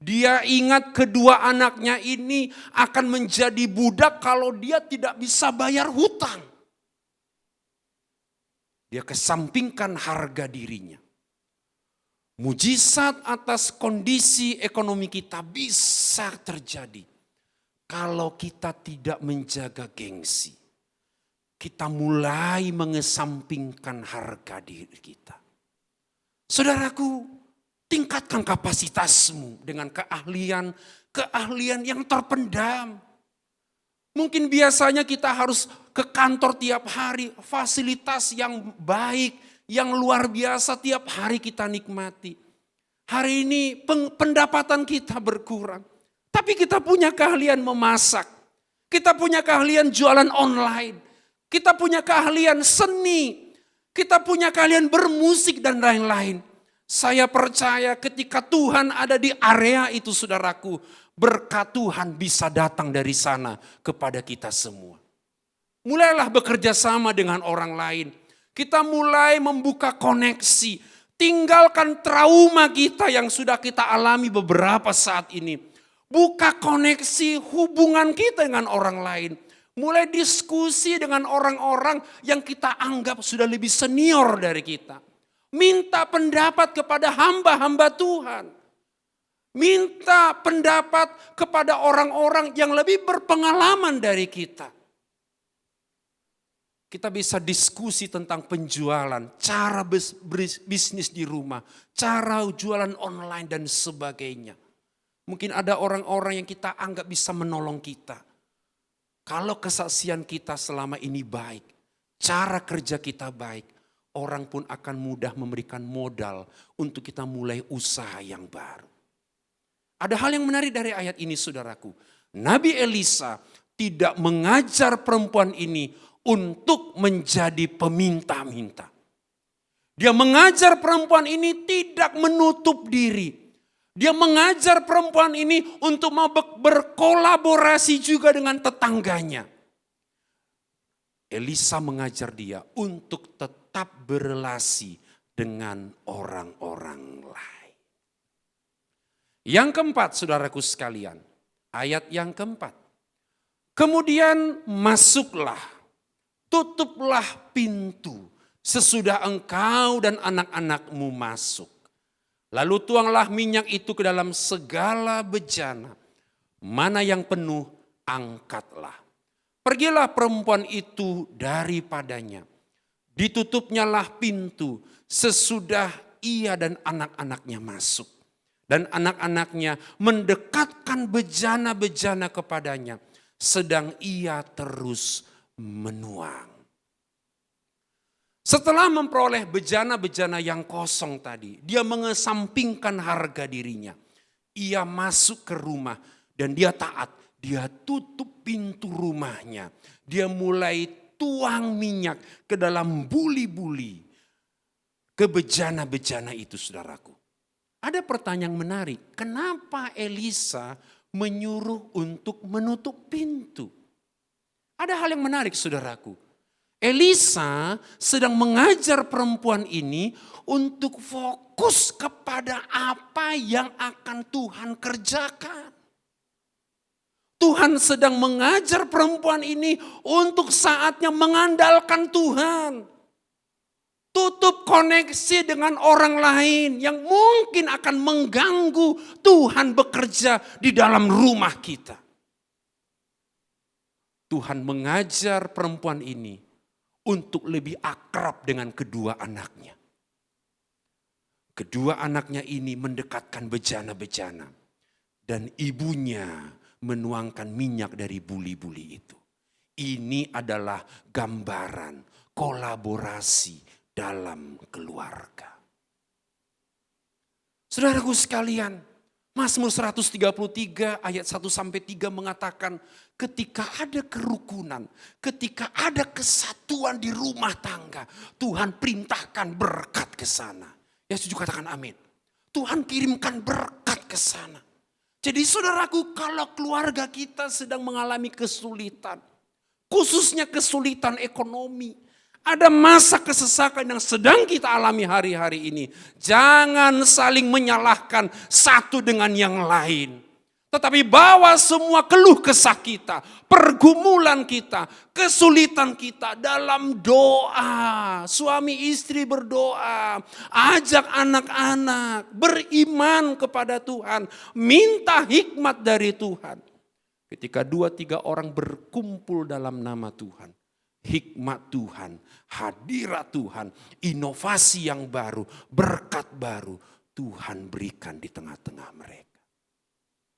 Dia ingat kedua anaknya ini akan menjadi budak kalau dia tidak bisa bayar hutang. Dia kesampingkan harga dirinya. Mujizat atas kondisi ekonomi kita bisa terjadi kalau kita tidak menjaga gengsi. Kita mulai mengesampingkan harga diri kita. Saudaraku, tingkatkan kapasitasmu dengan keahlian yang terpendam. Mungkin biasanya kita harus ke kantor tiap hari, fasilitas yang baik, yang luar biasa tiap hari kita nikmati. Hari ini pendapatan kita berkurang, tapi kita punya keahlian memasak, kita punya keahlian jualan online, kita punya keahlian seni, kita punya keahlian bermusik dan lain-lain. Saya percaya ketika Tuhan ada di area itu saudaraku, berkat Tuhan bisa datang dari sana kepada kita semua. Mulailah bekerja sama dengan orang lain. Kita mulai membuka koneksi. Tinggalkan trauma kita yang sudah kita alami beberapa saat ini. Buka koneksi hubungan kita dengan orang lain. Mulai diskusi dengan orang-orang yang kita anggap sudah lebih senior dari kita. Minta pendapat kepada hamba-hamba Tuhan. Minta pendapat kepada orang-orang yang lebih berpengalaman dari kita. Kita bisa diskusi tentang penjualan, cara bisnis di rumah, cara jualan online dan sebagainya. Mungkin ada orang-orang yang kita anggap bisa menolong kita. Kalau kesaksian kita selama ini baik, cara kerja kita baik, orang pun akan mudah memberikan modal untuk kita mulai usaha yang baru. Ada hal yang menarik dari ayat ini saudaraku. Nabi Elisa tidak mengajar perempuan ini untuk menjadi peminta-minta. Dia mengajar perempuan ini tidak menutup diri. Dia mengajar perempuan ini untuk mau berkolaborasi juga dengan tetangganya. Elisa mengajar dia untuk tetap berelasi dengan orang-orang lain. Yang keempat, saudaraku sekalian, ayat yang keempat. Kemudian masuklah, tutuplah pintu sesudah engkau dan anak-anakmu masuk. Lalu tuanglah minyak itu ke dalam segala bejana. Mana yang penuh, angkatlah. Pergilah perempuan itu daripadanya. Ditutupnyalah pintu sesudah ia dan anak-anaknya masuk. Dan anak-anaknya mendekatkan bejana-bejana kepadanya. Sedang ia terus menuang. Setelah memperoleh bejana-bejana yang kosong tadi, dia mengesampingkan harga dirinya. Ia masuk ke rumah dan dia taat. Dia tutup pintu rumahnya. Dia mulai tuang minyak ke dalam buli-buli. Ke bejana-bejana itu, saudaraku. Ada pertanyaan menarik. Kenapa Elisa menyuruh untuk menutup pintu? Ada hal yang menarik, saudaraku. Elisa sedang mengajar perempuan ini untuk fokus kepada apa yang akan Tuhan kerjakan. Tuhan sedang mengajar perempuan ini untuk saatnya mengandalkan Tuhan. Tutup koneksi dengan orang lain yang mungkin akan mengganggu Tuhan bekerja di dalam rumah kita. Tuhan mengajar perempuan ini untuk lebih akrab dengan kedua anaknya. Kedua anaknya ini mendekatkan bejana-bejana. Dan ibunya menuangkan minyak dari buli-buli itu. Ini adalah gambaran kolaborasi dalam keluarga. Saudaraku sekalian, Mazmur 133 ayat 1-3 mengatakan ketika ada kerukunan, ketika ada kesatuan di rumah tangga, Tuhan perintahkan berkat ke sana. Ya setuju katakan amin. Tuhan kirimkan berkat ke sana. Jadi saudaraku, kalau keluarga kita sedang mengalami kesulitan, khususnya kesulitan ekonomi, ada masa kesesakan yang sedang kita alami hari-hari ini. Jangan saling menyalahkan satu dengan yang lain. Tetapi bawa semua keluh kesah kita, pergumulan kita, kesulitan kita dalam doa. Suami istri berdoa, ajak anak-anak beriman kepada Tuhan, minta hikmat dari Tuhan. Ketika 2-3 orang berkumpul dalam nama Tuhan, hikmat Tuhan, hadirat Tuhan, inovasi yang baru, berkat baru Tuhan berikan di tengah-tengah mereka.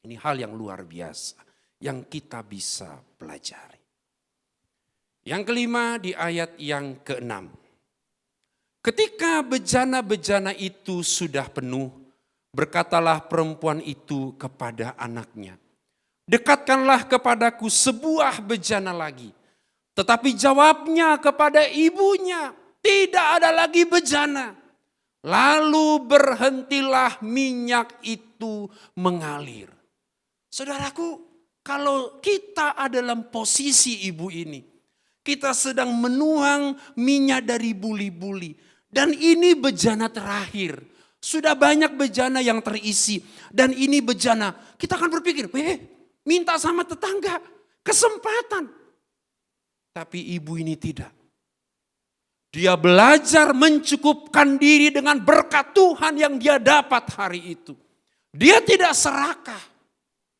Ini hal yang luar biasa yang kita bisa pelajari. Yang kelima di ayat yang ke-6. Ketika bejana-bejana itu sudah penuh, berkatalah perempuan itu kepada anaknya, "Dekatkanlah kepadaku sebuah bejana lagi." Tetapi jawabnya kepada ibunya, "Tidak ada lagi bejana." Lalu berhentilah minyak itu mengalir. Saudaraku, kalau kita ada dalam posisi ibu ini, kita sedang menuang minyak dari buli-buli. Dan ini bejana terakhir. Sudah banyak bejana yang terisi. Dan ini bejana, kita akan berpikir, minta sama tetangga, kesempatan. Tapi ibu ini tidak. Dia belajar mencukupkan diri dengan berkat Tuhan yang dia dapat hari itu. Dia tidak serakah.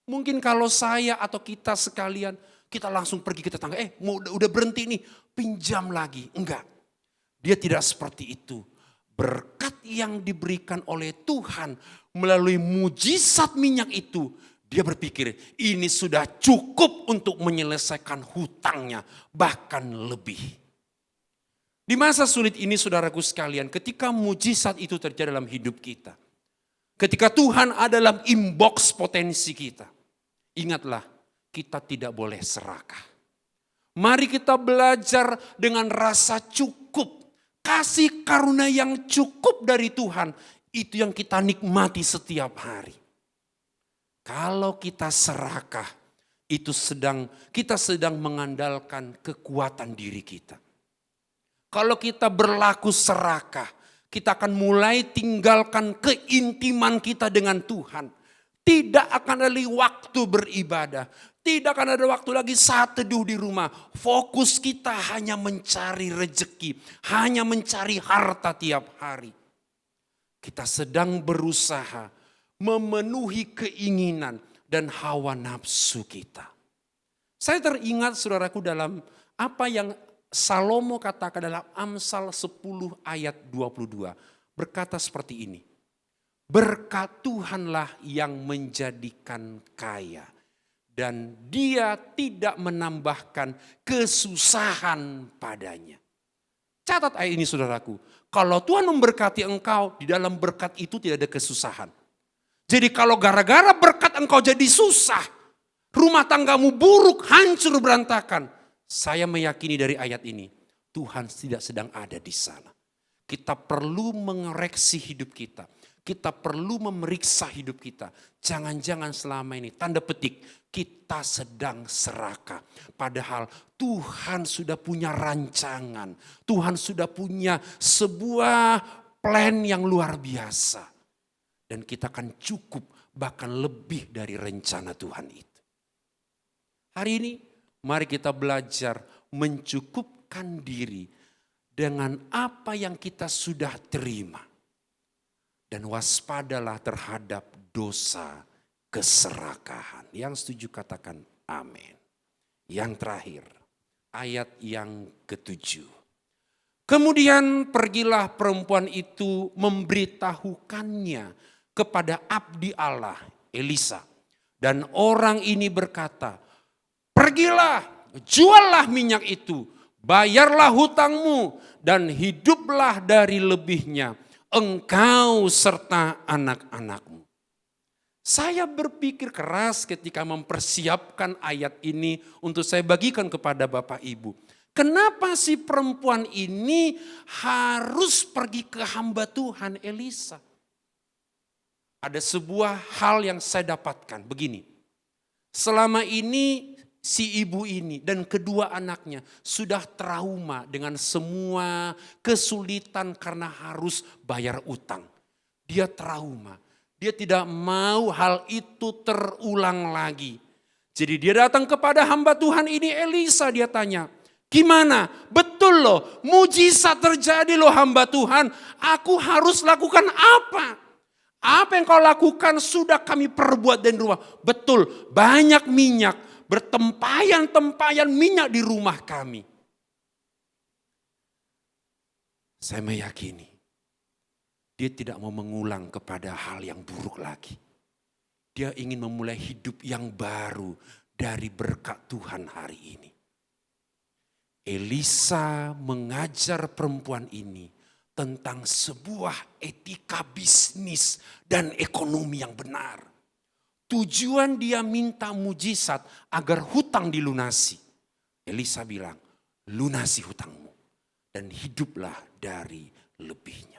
Mungkin kalau saya atau kita sekalian, kita langsung pergi ke tetangga. Udah berhenti nih, pinjam lagi. Enggak. Dia tidak seperti itu. Berkat yang diberikan oleh Tuhan melalui mujizat minyak itu, dia berpikir ini sudah cukup untuk menyelesaikan hutangnya, bahkan lebih. Di masa sulit ini saudaraku sekalian, ketika mujizat itu terjadi dalam hidup kita, ketika Tuhan ada dalam inbox potensi kita, ingatlah kita tidak boleh serakah. Mari kita belajar dengan rasa cukup, kasih karunia yang cukup dari Tuhan, itu yang kita nikmati setiap hari. Kalau kita serakah, kita sedang mengandalkan kekuatan diri kita. Kalau kita berlaku serakah, kita akan mulai tinggalkan keintiman kita dengan Tuhan. Tidak akan ada waktu beribadah. Tidak akan ada waktu lagi saat teduh di rumah. Fokus kita hanya mencari rezeki. Hanya mencari harta tiap hari. Kita sedang berusaha memenuhi keinginan dan hawa nafsu kita. Saya teringat saudaraku dalam apa yang Salomo katakan dalam Amsal 10 ayat 22. Berkata seperti ini. Berkat Tuhanlah yang menjadikan kaya. Dan dia tidak menambahkan kesusahan padanya. Catat ayat ini saudaraku. Kalau Tuhan memberkati engkau, di dalam berkat itu tidak ada kesusahan. Jadi kalau gara-gara berkat engkau jadi susah, rumah tanggamu buruk, hancur, berantakan. Saya meyakini dari ayat ini, Tuhan tidak sedang ada di sana. Kita perlu mengoreksi hidup kita. Kita perlu memeriksa hidup kita. Jangan-jangan selama ini, tanda petik, kita sedang serakah. Padahal Tuhan sudah punya rancangan. Tuhan sudah punya sebuah plan yang luar biasa. Dan kita akan cukup, bahkan lebih dari rencana Tuhan itu. Hari ini, mari kita belajar mencukupkan diri dengan apa yang kita sudah terima. Dan waspadalah terhadap dosa keserakahan. Yang setuju katakan amin. Yang terakhir, ayat yang ke-7. Kemudian pergilah perempuan itu memberitahukannya kepada abdi Allah Elisa. Dan orang ini berkata, pergilah, juallah minyak itu, bayarlah hutangmu dan hiduplah dari lebihnya. Engkau serta anak-anakmu. Saya berpikir keras ketika mempersiapkan ayat ini untuk saya bagikan kepada Bapak Ibu. Kenapa si perempuan ini harus pergi ke hamba Tuhan Elisa? Ada sebuah hal yang saya dapatkan begini. Selama ini si ibu ini dan kedua anaknya sudah trauma dengan semua kesulitan karena harus bayar utang. Dia trauma. Dia tidak mau hal itu terulang lagi. Jadi dia datang kepada hamba Tuhan ini Elisa, dia tanya, gimana? Betul loh, mujizat terjadi loh hamba Tuhan. Aku harus lakukan apa? Apa yang kau lakukan sudah kami perbuat di rumah. Betul, banyak minyak. Bertempayan-tempayan minyak di rumah kami. Saya meyakini dia tidak mau mengulang kepada hal yang buruk lagi. Dia ingin memulai hidup yang baru dari berkat Tuhan hari ini. Elisa mengajar perempuan ini tentang sebuah etika bisnis dan ekonomi yang benar. Tujuan dia minta mujizat agar hutang dilunasi. Elisa bilang, lunasi hutangmu dan hiduplah dari lebihnya.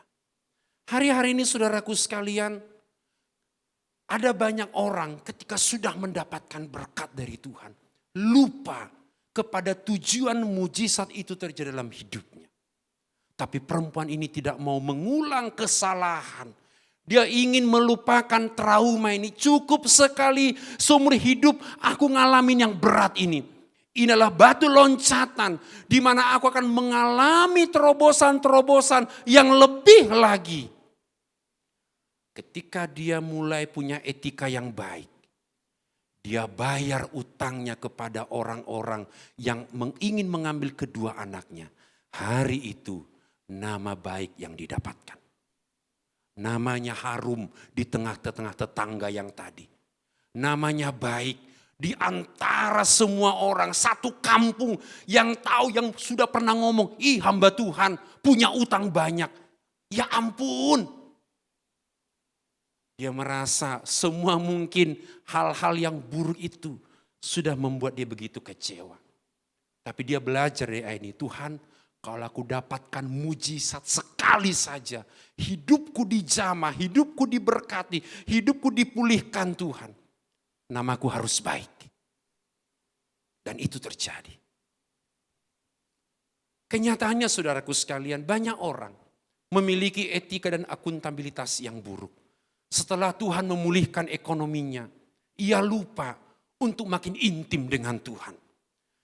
Hari-hari ini saudaraku sekalian, ada banyak orang ketika sudah mendapatkan berkat dari Tuhan, lupa kepada tujuan mujizat itu terjadi dalam hidupnya. Tapi perempuan ini tidak mau mengulang kesalahan. Dia ingin melupakan trauma ini. Cukup sekali seumur hidup aku ngalamin yang berat ini. Ini adalah batu loncatan di mana aku akan mengalami terobosan-terobosan yang lebih lagi. Ketika dia mulai punya etika yang baik. Dia bayar utangnya kepada orang-orang yang ingin mengambil kedua anaknya. Hari itu nama baik yang didapatkan. Namanya harum di tengah-tengah tetangga yang tadi. Namanya baik di antara semua orang satu kampung yang tahu, yang sudah pernah ngomong, ih hamba Tuhan punya utang banyak. Ya ampun. Dia merasa semua mungkin hal-hal yang buruk itu sudah membuat dia begitu kecewa. Tapi dia belajar dari ayat ini, Tuhan Kalau aku dapatkan mujizat sekali saja, hidupku dijamah, hidupku diberkati, hidupku dipulihkan Tuhan. Namaku harus baik. Dan itu terjadi. Kenyataannya saudaraku sekalian, banyak orang memiliki etika dan akuntabilitas yang buruk. Setelah Tuhan memulihkan ekonominya, ia lupa untuk makin intim dengan Tuhan.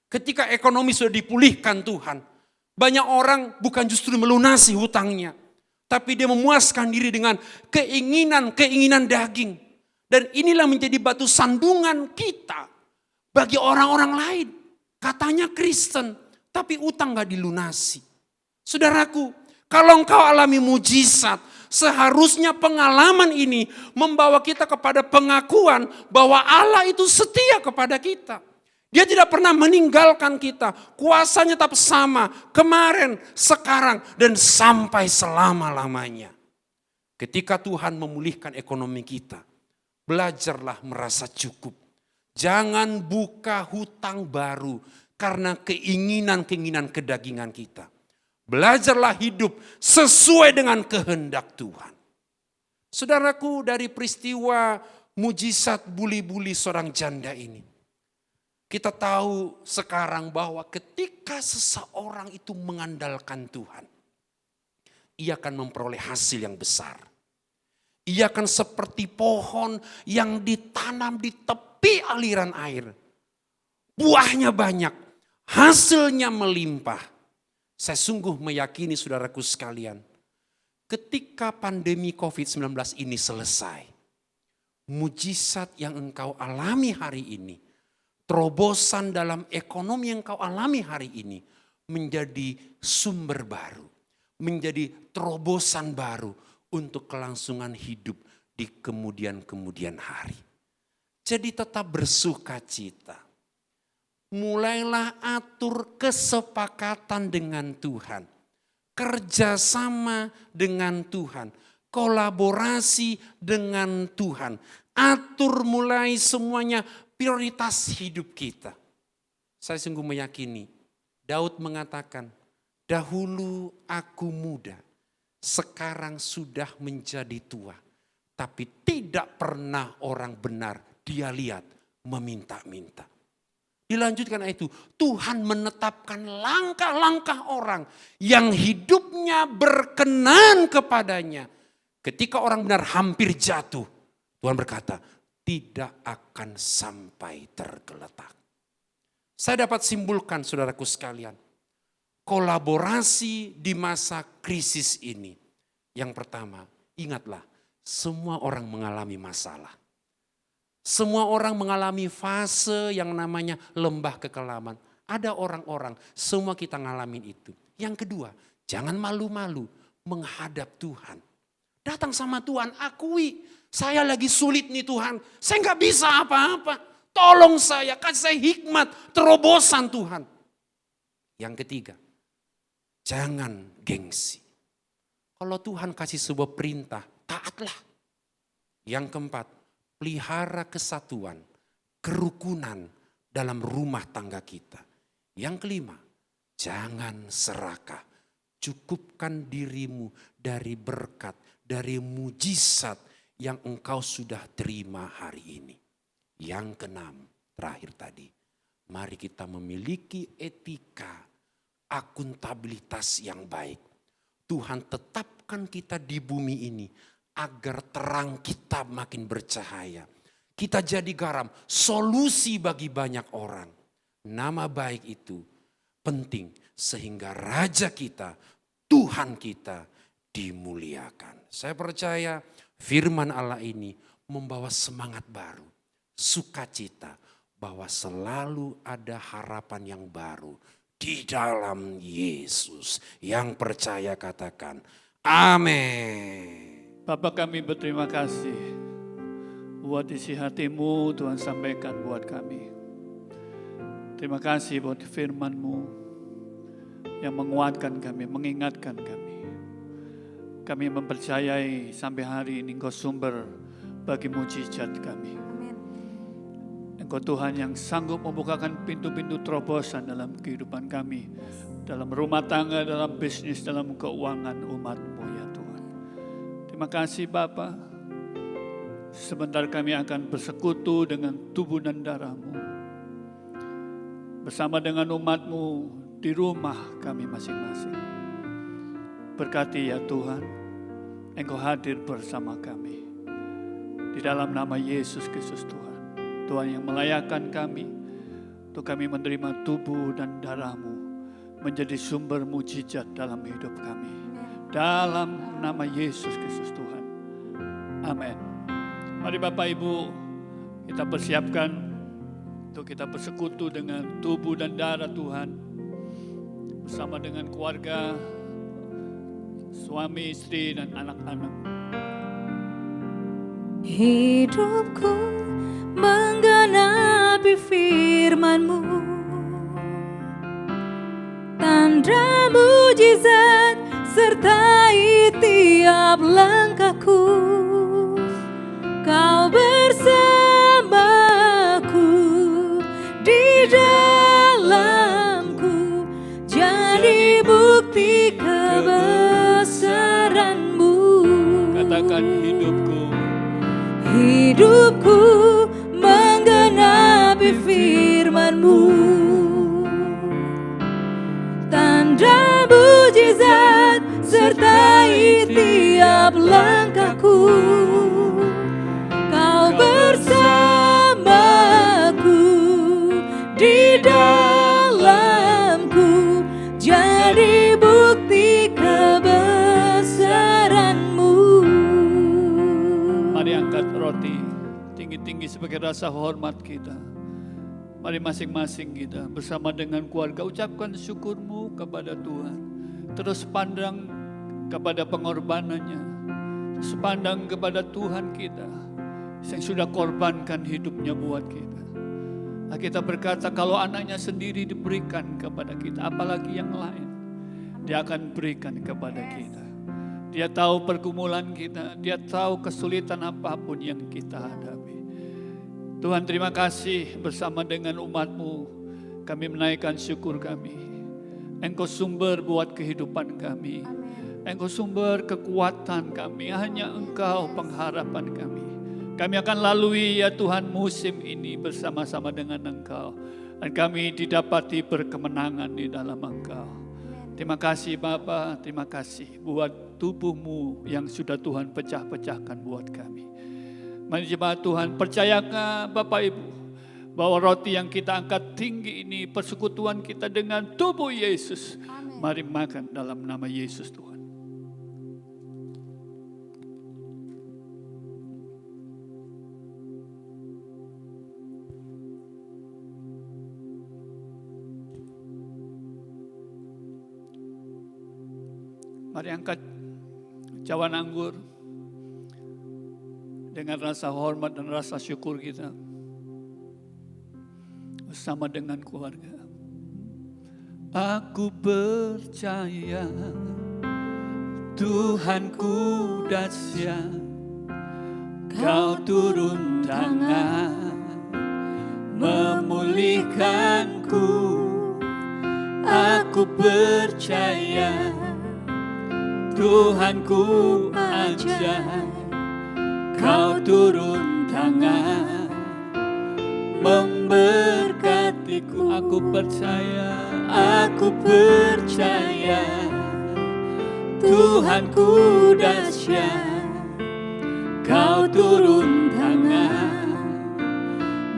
Ketika ekonomi sudah dipulihkan Tuhan, banyak orang bukan justru melunasi hutangnya, tapi dia memuaskan diri dengan keinginan daging. Dan inilah menjadi batu sandungan kita bagi orang-orang lain. Katanya Kristen, tapi utang gak dilunasi. Saudaraku, kalau engkau alami mujizat, seharusnya pengalaman ini membawa kita kepada pengakuan bahwa Allah itu setia kepada kita. Dia tidak pernah meninggalkan kita. Kuasanya tetap sama. Kemarin, sekarang, dan sampai selama-lamanya. Ketika Tuhan memulihkan ekonomi kita, belajarlah merasa cukup. Jangan buka hutang baru karena keinginan-keinginan kedagingan kita. Belajarlah hidup sesuai dengan kehendak Tuhan. Saudaraku, dari peristiwa mujizat buli-buli seorang janda ini, kita tahu sekarang bahwa ketika seseorang itu mengandalkan Tuhan, ia akan memperoleh hasil yang besar. Ia akan seperti pohon yang ditanam di tepi aliran air. Buahnya banyak, hasilnya melimpah. Saya sungguh meyakini saudaraku sekalian, ketika pandemi COVID-19 ini selesai, mujizat yang engkau alami hari ini, terobosan dalam ekonomi yang kau alami hari ini menjadi sumber baru, menjadi terobosan baru untuk kelangsungan hidup di kemudian hari. Jadi tetap bersuka cita. Mulailah atur kesepakatan dengan Tuhan, kerjasama dengan Tuhan, kolaborasi dengan Tuhan. Atur mulai semuanya prioritas hidup kita. Saya sungguh meyakini, Daud mengatakan, dahulu aku muda, sekarang sudah menjadi tua. Tapi tidak pernah orang benar dia lihat meminta-minta. Dilanjutkan itu, Tuhan menetapkan langkah-langkah orang yang hidupnya berkenan kepadanya. Ketika orang benar hampir jatuh, Tuhan berkata, tidak akan sampai tergeletak. Saya dapat simpulkan saudaraku sekalian, kolaborasi di masa krisis ini. Yang pertama, ingatlah, semua orang mengalami masalah. Semua orang mengalami fase yang namanya lembah kekelaman. Ada orang-orang, semua kita ngalamin itu. Yang kedua, jangan malu-malu menghadap Tuhan. Datang sama Tuhan, akui, saya lagi sulit nih Tuhan. Saya gak bisa apa-apa. Tolong saya, kasih saya hikmat, terobosan Tuhan. Yang ketiga, jangan gengsi. Kalau Tuhan kasih sebuah perintah, taatlah. Yang keempat, pelihara kesatuan, kerukunan dalam rumah tangga kita. Yang kelima, jangan serakah. Cukupkan dirimu dari berkat, dari mujizat yang engkau sudah terima hari ini. Yang keenam, terakhir tadi, mari kita memiliki etika, akuntabilitas yang baik. Tuhan tetapkan kita di bumi ini agar terang kita makin bercahaya. Kita jadi garam, solusi bagi banyak orang. Nama baik itu penting sehingga Raja kita, Tuhan kita dimuliakan. Saya percaya firman Allah ini membawa semangat baru, sukacita bahwa selalu ada harapan yang baru di dalam Yesus. Yang percaya katakan amin. Bapa, kami berterima kasih buat isi hati-Mu Tuhan sampaikan buat kami. Terima kasih buat firman-Mu yang menguatkan kami, mengingatkan kami. Kami mempercayai sampai hari ini Engkau sumber bagi mujizat kami. Amin. Engkau Tuhan yang sanggup membukakan pintu-pintu terobosan dalam kehidupan kami. dalam rumah tangga, dalam bisnis, dalam keuangan umat-Mu ya Tuhan. Terima kasih Bapa. Sebentar kami akan bersekutu dengan tubuh dan darah-Mu. Bersama dengan umat-Mu di rumah kami masing-masing. Berkati ya Tuhan, Engkau hadir bersama kami. Di dalam nama Yesus Kristus Tuhan. Tuhan yang melayakkan kami, untuk kami menerima tubuh dan darah-Mu menjadi sumber mujizat dalam hidup kami. Dalam nama Yesus Kristus Tuhan. Amin. Mari Bapak Ibu, kita persiapkan untuk kita bersekutu dengan tubuh dan darah Tuhan. Bersama dengan keluarga, suami, istri, dan anak-anak. Hidupku menggenapi firman-Mu, tanda mujizat sertai tiap langkahku. Kau bersamaku di dalamku, jadi bukti kebesaran-Mu. Katakan hidupku. Hidupku menggenapi firman-Mu, tanda mujizat sertai tiap langkahku. Kau bersamaku di dalamku, jadi bukti kebesaran-Mu. Mari angkat roti tinggi-tinggi sebagai rasa hormat kita. Mari masing-masing kita bersama dengan keluarga ucapkan syukur-Mu kepada Tuhan. Terus pandang kepada pengorbanannya. Terus pandang kepada Tuhan kita yang sudah korbankan hidupnya buat kita. Kita berkata kalau anaknya sendiri diberikan kepada kita, apalagi yang lain Dia akan berikan kepada kita. Dia tahu pergumulan kita, Dia tahu kesulitan apapun yang kita hadapi. Tuhan terima kasih bersama dengan umat-Mu, kami menaikkan syukur kami. Engkau sumber buat kehidupan kami. Engkau sumber kekuatan kami, hanya Engkau pengharapan kami. Kami akan lalui ya Tuhan musim ini bersama-sama dengan Engkau. Dan kami didapati berkemenangan di dalam Engkau. Terima kasih Bapa, terima kasih buat tubuh-Mu yang sudah Tuhan pecah-pecahkan buat kami. Mari jemaat Tuhan, percayakan Bapak Ibu bahwa roti yang kita angkat tinggi ini persekutuan kita dengan tubuh Yesus. Mari makan dalam nama Yesus Tuhan. Mari angkat cawan anggur dengan rasa hormat dan rasa syukur kita bersama dengan keluarga. Aku percaya Tuhanku dahsyat, Kau turun tangan memulihkanku. Aku percaya Tuhanku ajaib, Kau turun tangan memberkatiku. Aku percaya Tuhanku dahsyat, Kau turun tangan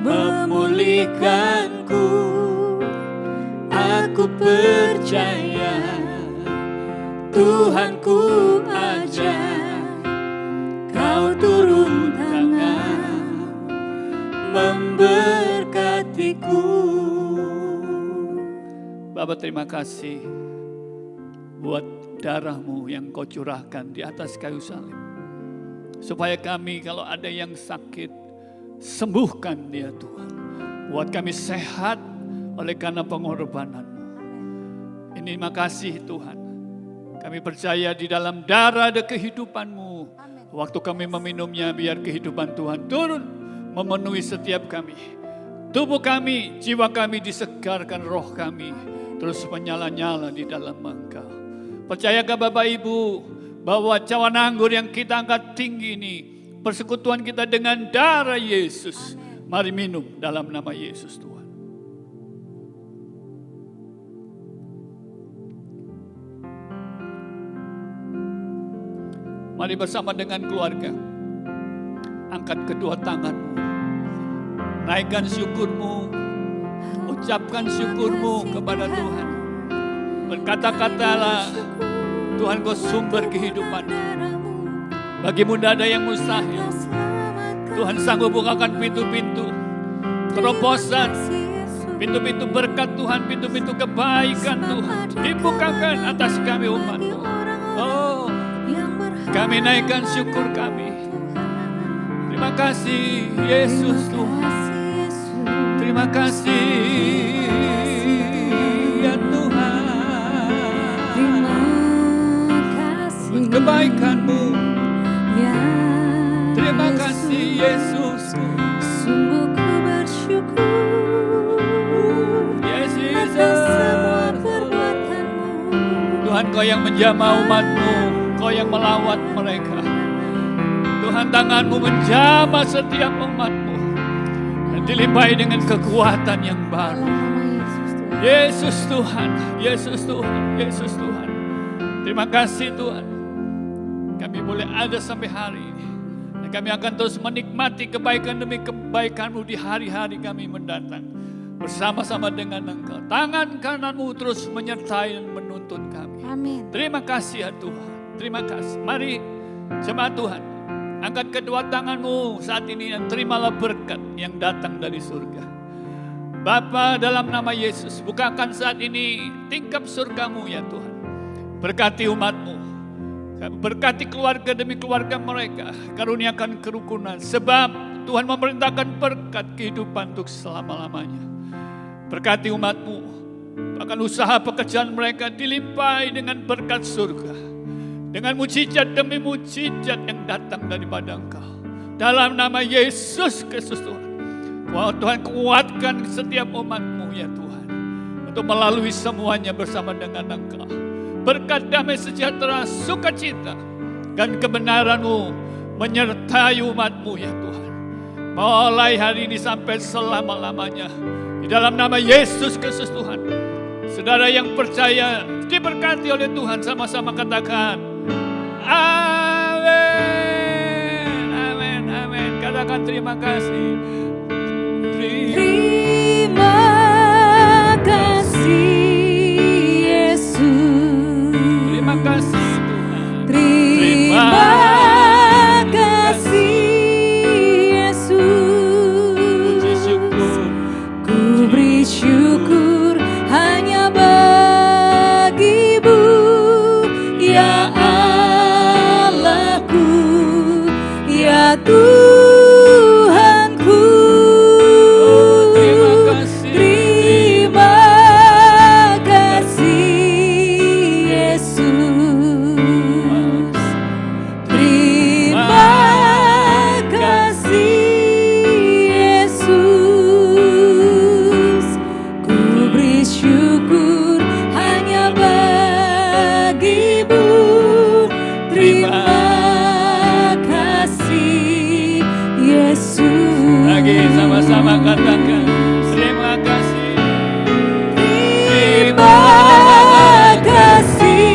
memulihkanku. Aku percaya Tuhanku ajaib, Kau turun tangan memberkatiku. Bapa terima kasih buat darah-Mu yang Kau curahkan di atas kayu salib. Supaya kami kalau ada yang sakit, sembuhkan dia Tuhan. Buat kami sehat oleh karena pengorbanan-Mu. Ini makasih Tuhan. Kami percaya di dalam darah ada kehidupan-Mu. Waktu kami meminumnya, biar kehidupan Tuhan turun memenuhi setiap kami. Tubuh kami, jiwa kami disegarkan, roh kami terus menyala-nyala di dalam Engkau. Percayakah Bapak Ibu bahwa cawan anggur yang kita angkat tinggi ini, persekutuan kita dengan darah Yesus. Mari minum dalam nama Yesus Tuhan. Mari bersama dengan keluarga, angkat kedua tanganmu, naikkan syukurmu, ucapkan syukurmu kepada Tuhan. Berkata-katalah, Tuhan kau sumber kehidupan. Bagimu tidak ada yang mustahil. Tuhan sanggup bukakan pintu-pintu terobosan, pintu-pintu berkat Tuhan, pintu-pintu kebaikan Tuhan dibukakan atas kami umat-Mu. Oh, kami naikkan syukur kami. Terima kasih Yesus Tuhan. Terima kasih ya Tuhan. Buat kebaikan-Mu. Terima kasih Yesus. Sungguh ku bersyukur Yesus. atas semua perbuatan-Mu. Tuhan Kau yang menjamah umat-Mu, Kau yang melawat mereka. Tuhan tangan-Mu menjamah setiap umat-Mu dan dilimpahi dengan kekuatan yang baru. Yesus Tuhan, Yesus Tuhan, Yesus Tuhan. Terima kasih Tuhan. Kami boleh ada sampai hari ini. Dan kami akan terus menikmati kebaikan demi kebaikan-Mu di hari-hari kami mendatang. Bersama-sama dengan Engkau. Tangan kanan-Mu terus menyertai dan menuntun kami. Amin. Terima kasih ya Tuhan. Terima kasih. Mari jemaat Tuhan, angkat kedua tangan-Mu saat ini dan terimalah berkat yang datang dari surga. Bapa, dalam nama Yesus, bukakan saat ini tingkap surga-Mu ya Tuhan. Berkati umat-Mu, berkati keluarga demi keluarga mereka, karuniakan kerukunan, sebab Tuhan memerintahkan berkat kehidupan untuk selama-lamanya. Berkati umat-Mu, bahkan usaha pekerjaan mereka dilimpahi dengan berkat surga, dengan mujizat demi mujizat yang datang daripada Engkau. Dalam nama Yesus Kristus Tuhan, Tuhan kuatkan setiap umat-Mu ya Tuhan, untuk melalui semuanya bersama dengan Engkau. Berkat damai sejahtera, sukacita, dan kebenaran-Mu menyertai umat-Mu ya Tuhan. Mulai hari ini sampai selama-lamanya. Di dalam nama Yesus Kristus Tuhan. Saudara yang percaya diberkati oleh Tuhan, sama-sama katakan amin, amin, amin. Katakan terima kasih. Terima kasih Yesus. Terima kasih Tuhan. Terima kasih Yesus. Puji syukur. Ku beri syukur hanya bagi-Mu ya Allahku, ya Tuhanku. Terima kasih. Terima kasih Yesus. Terima kasih Yesus. Ku beri syukur hanya bagi-Mu. Terima kasih Yesus. Lagi sama-sama katakan terima kasih. Terima kasih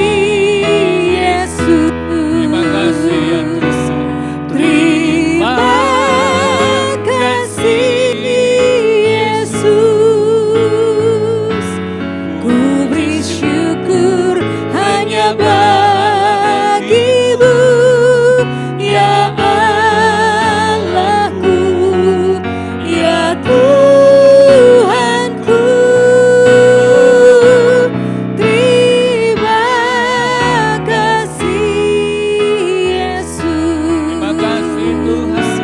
Yesus. Terima kasih ya Tuhan. Terima kasih Yesus. Ku beri syukur hanya bagi-Mu ya Allahku, ya Tuhanku. Terima kasih Yesus. Terima kasih Tuhan.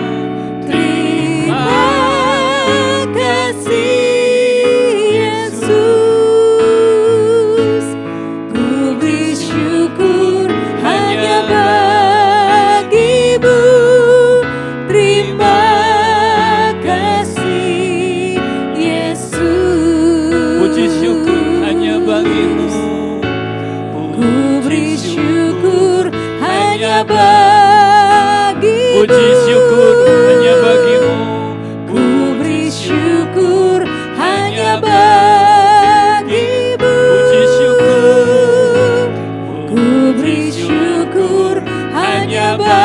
Terima kasih Yesus. Ku beri syukur bagimu. Puji syukur hanya bagimu. Ku beri syukur hanya bagimu. Puji syukur. Ku beri syukur hanya bagimu.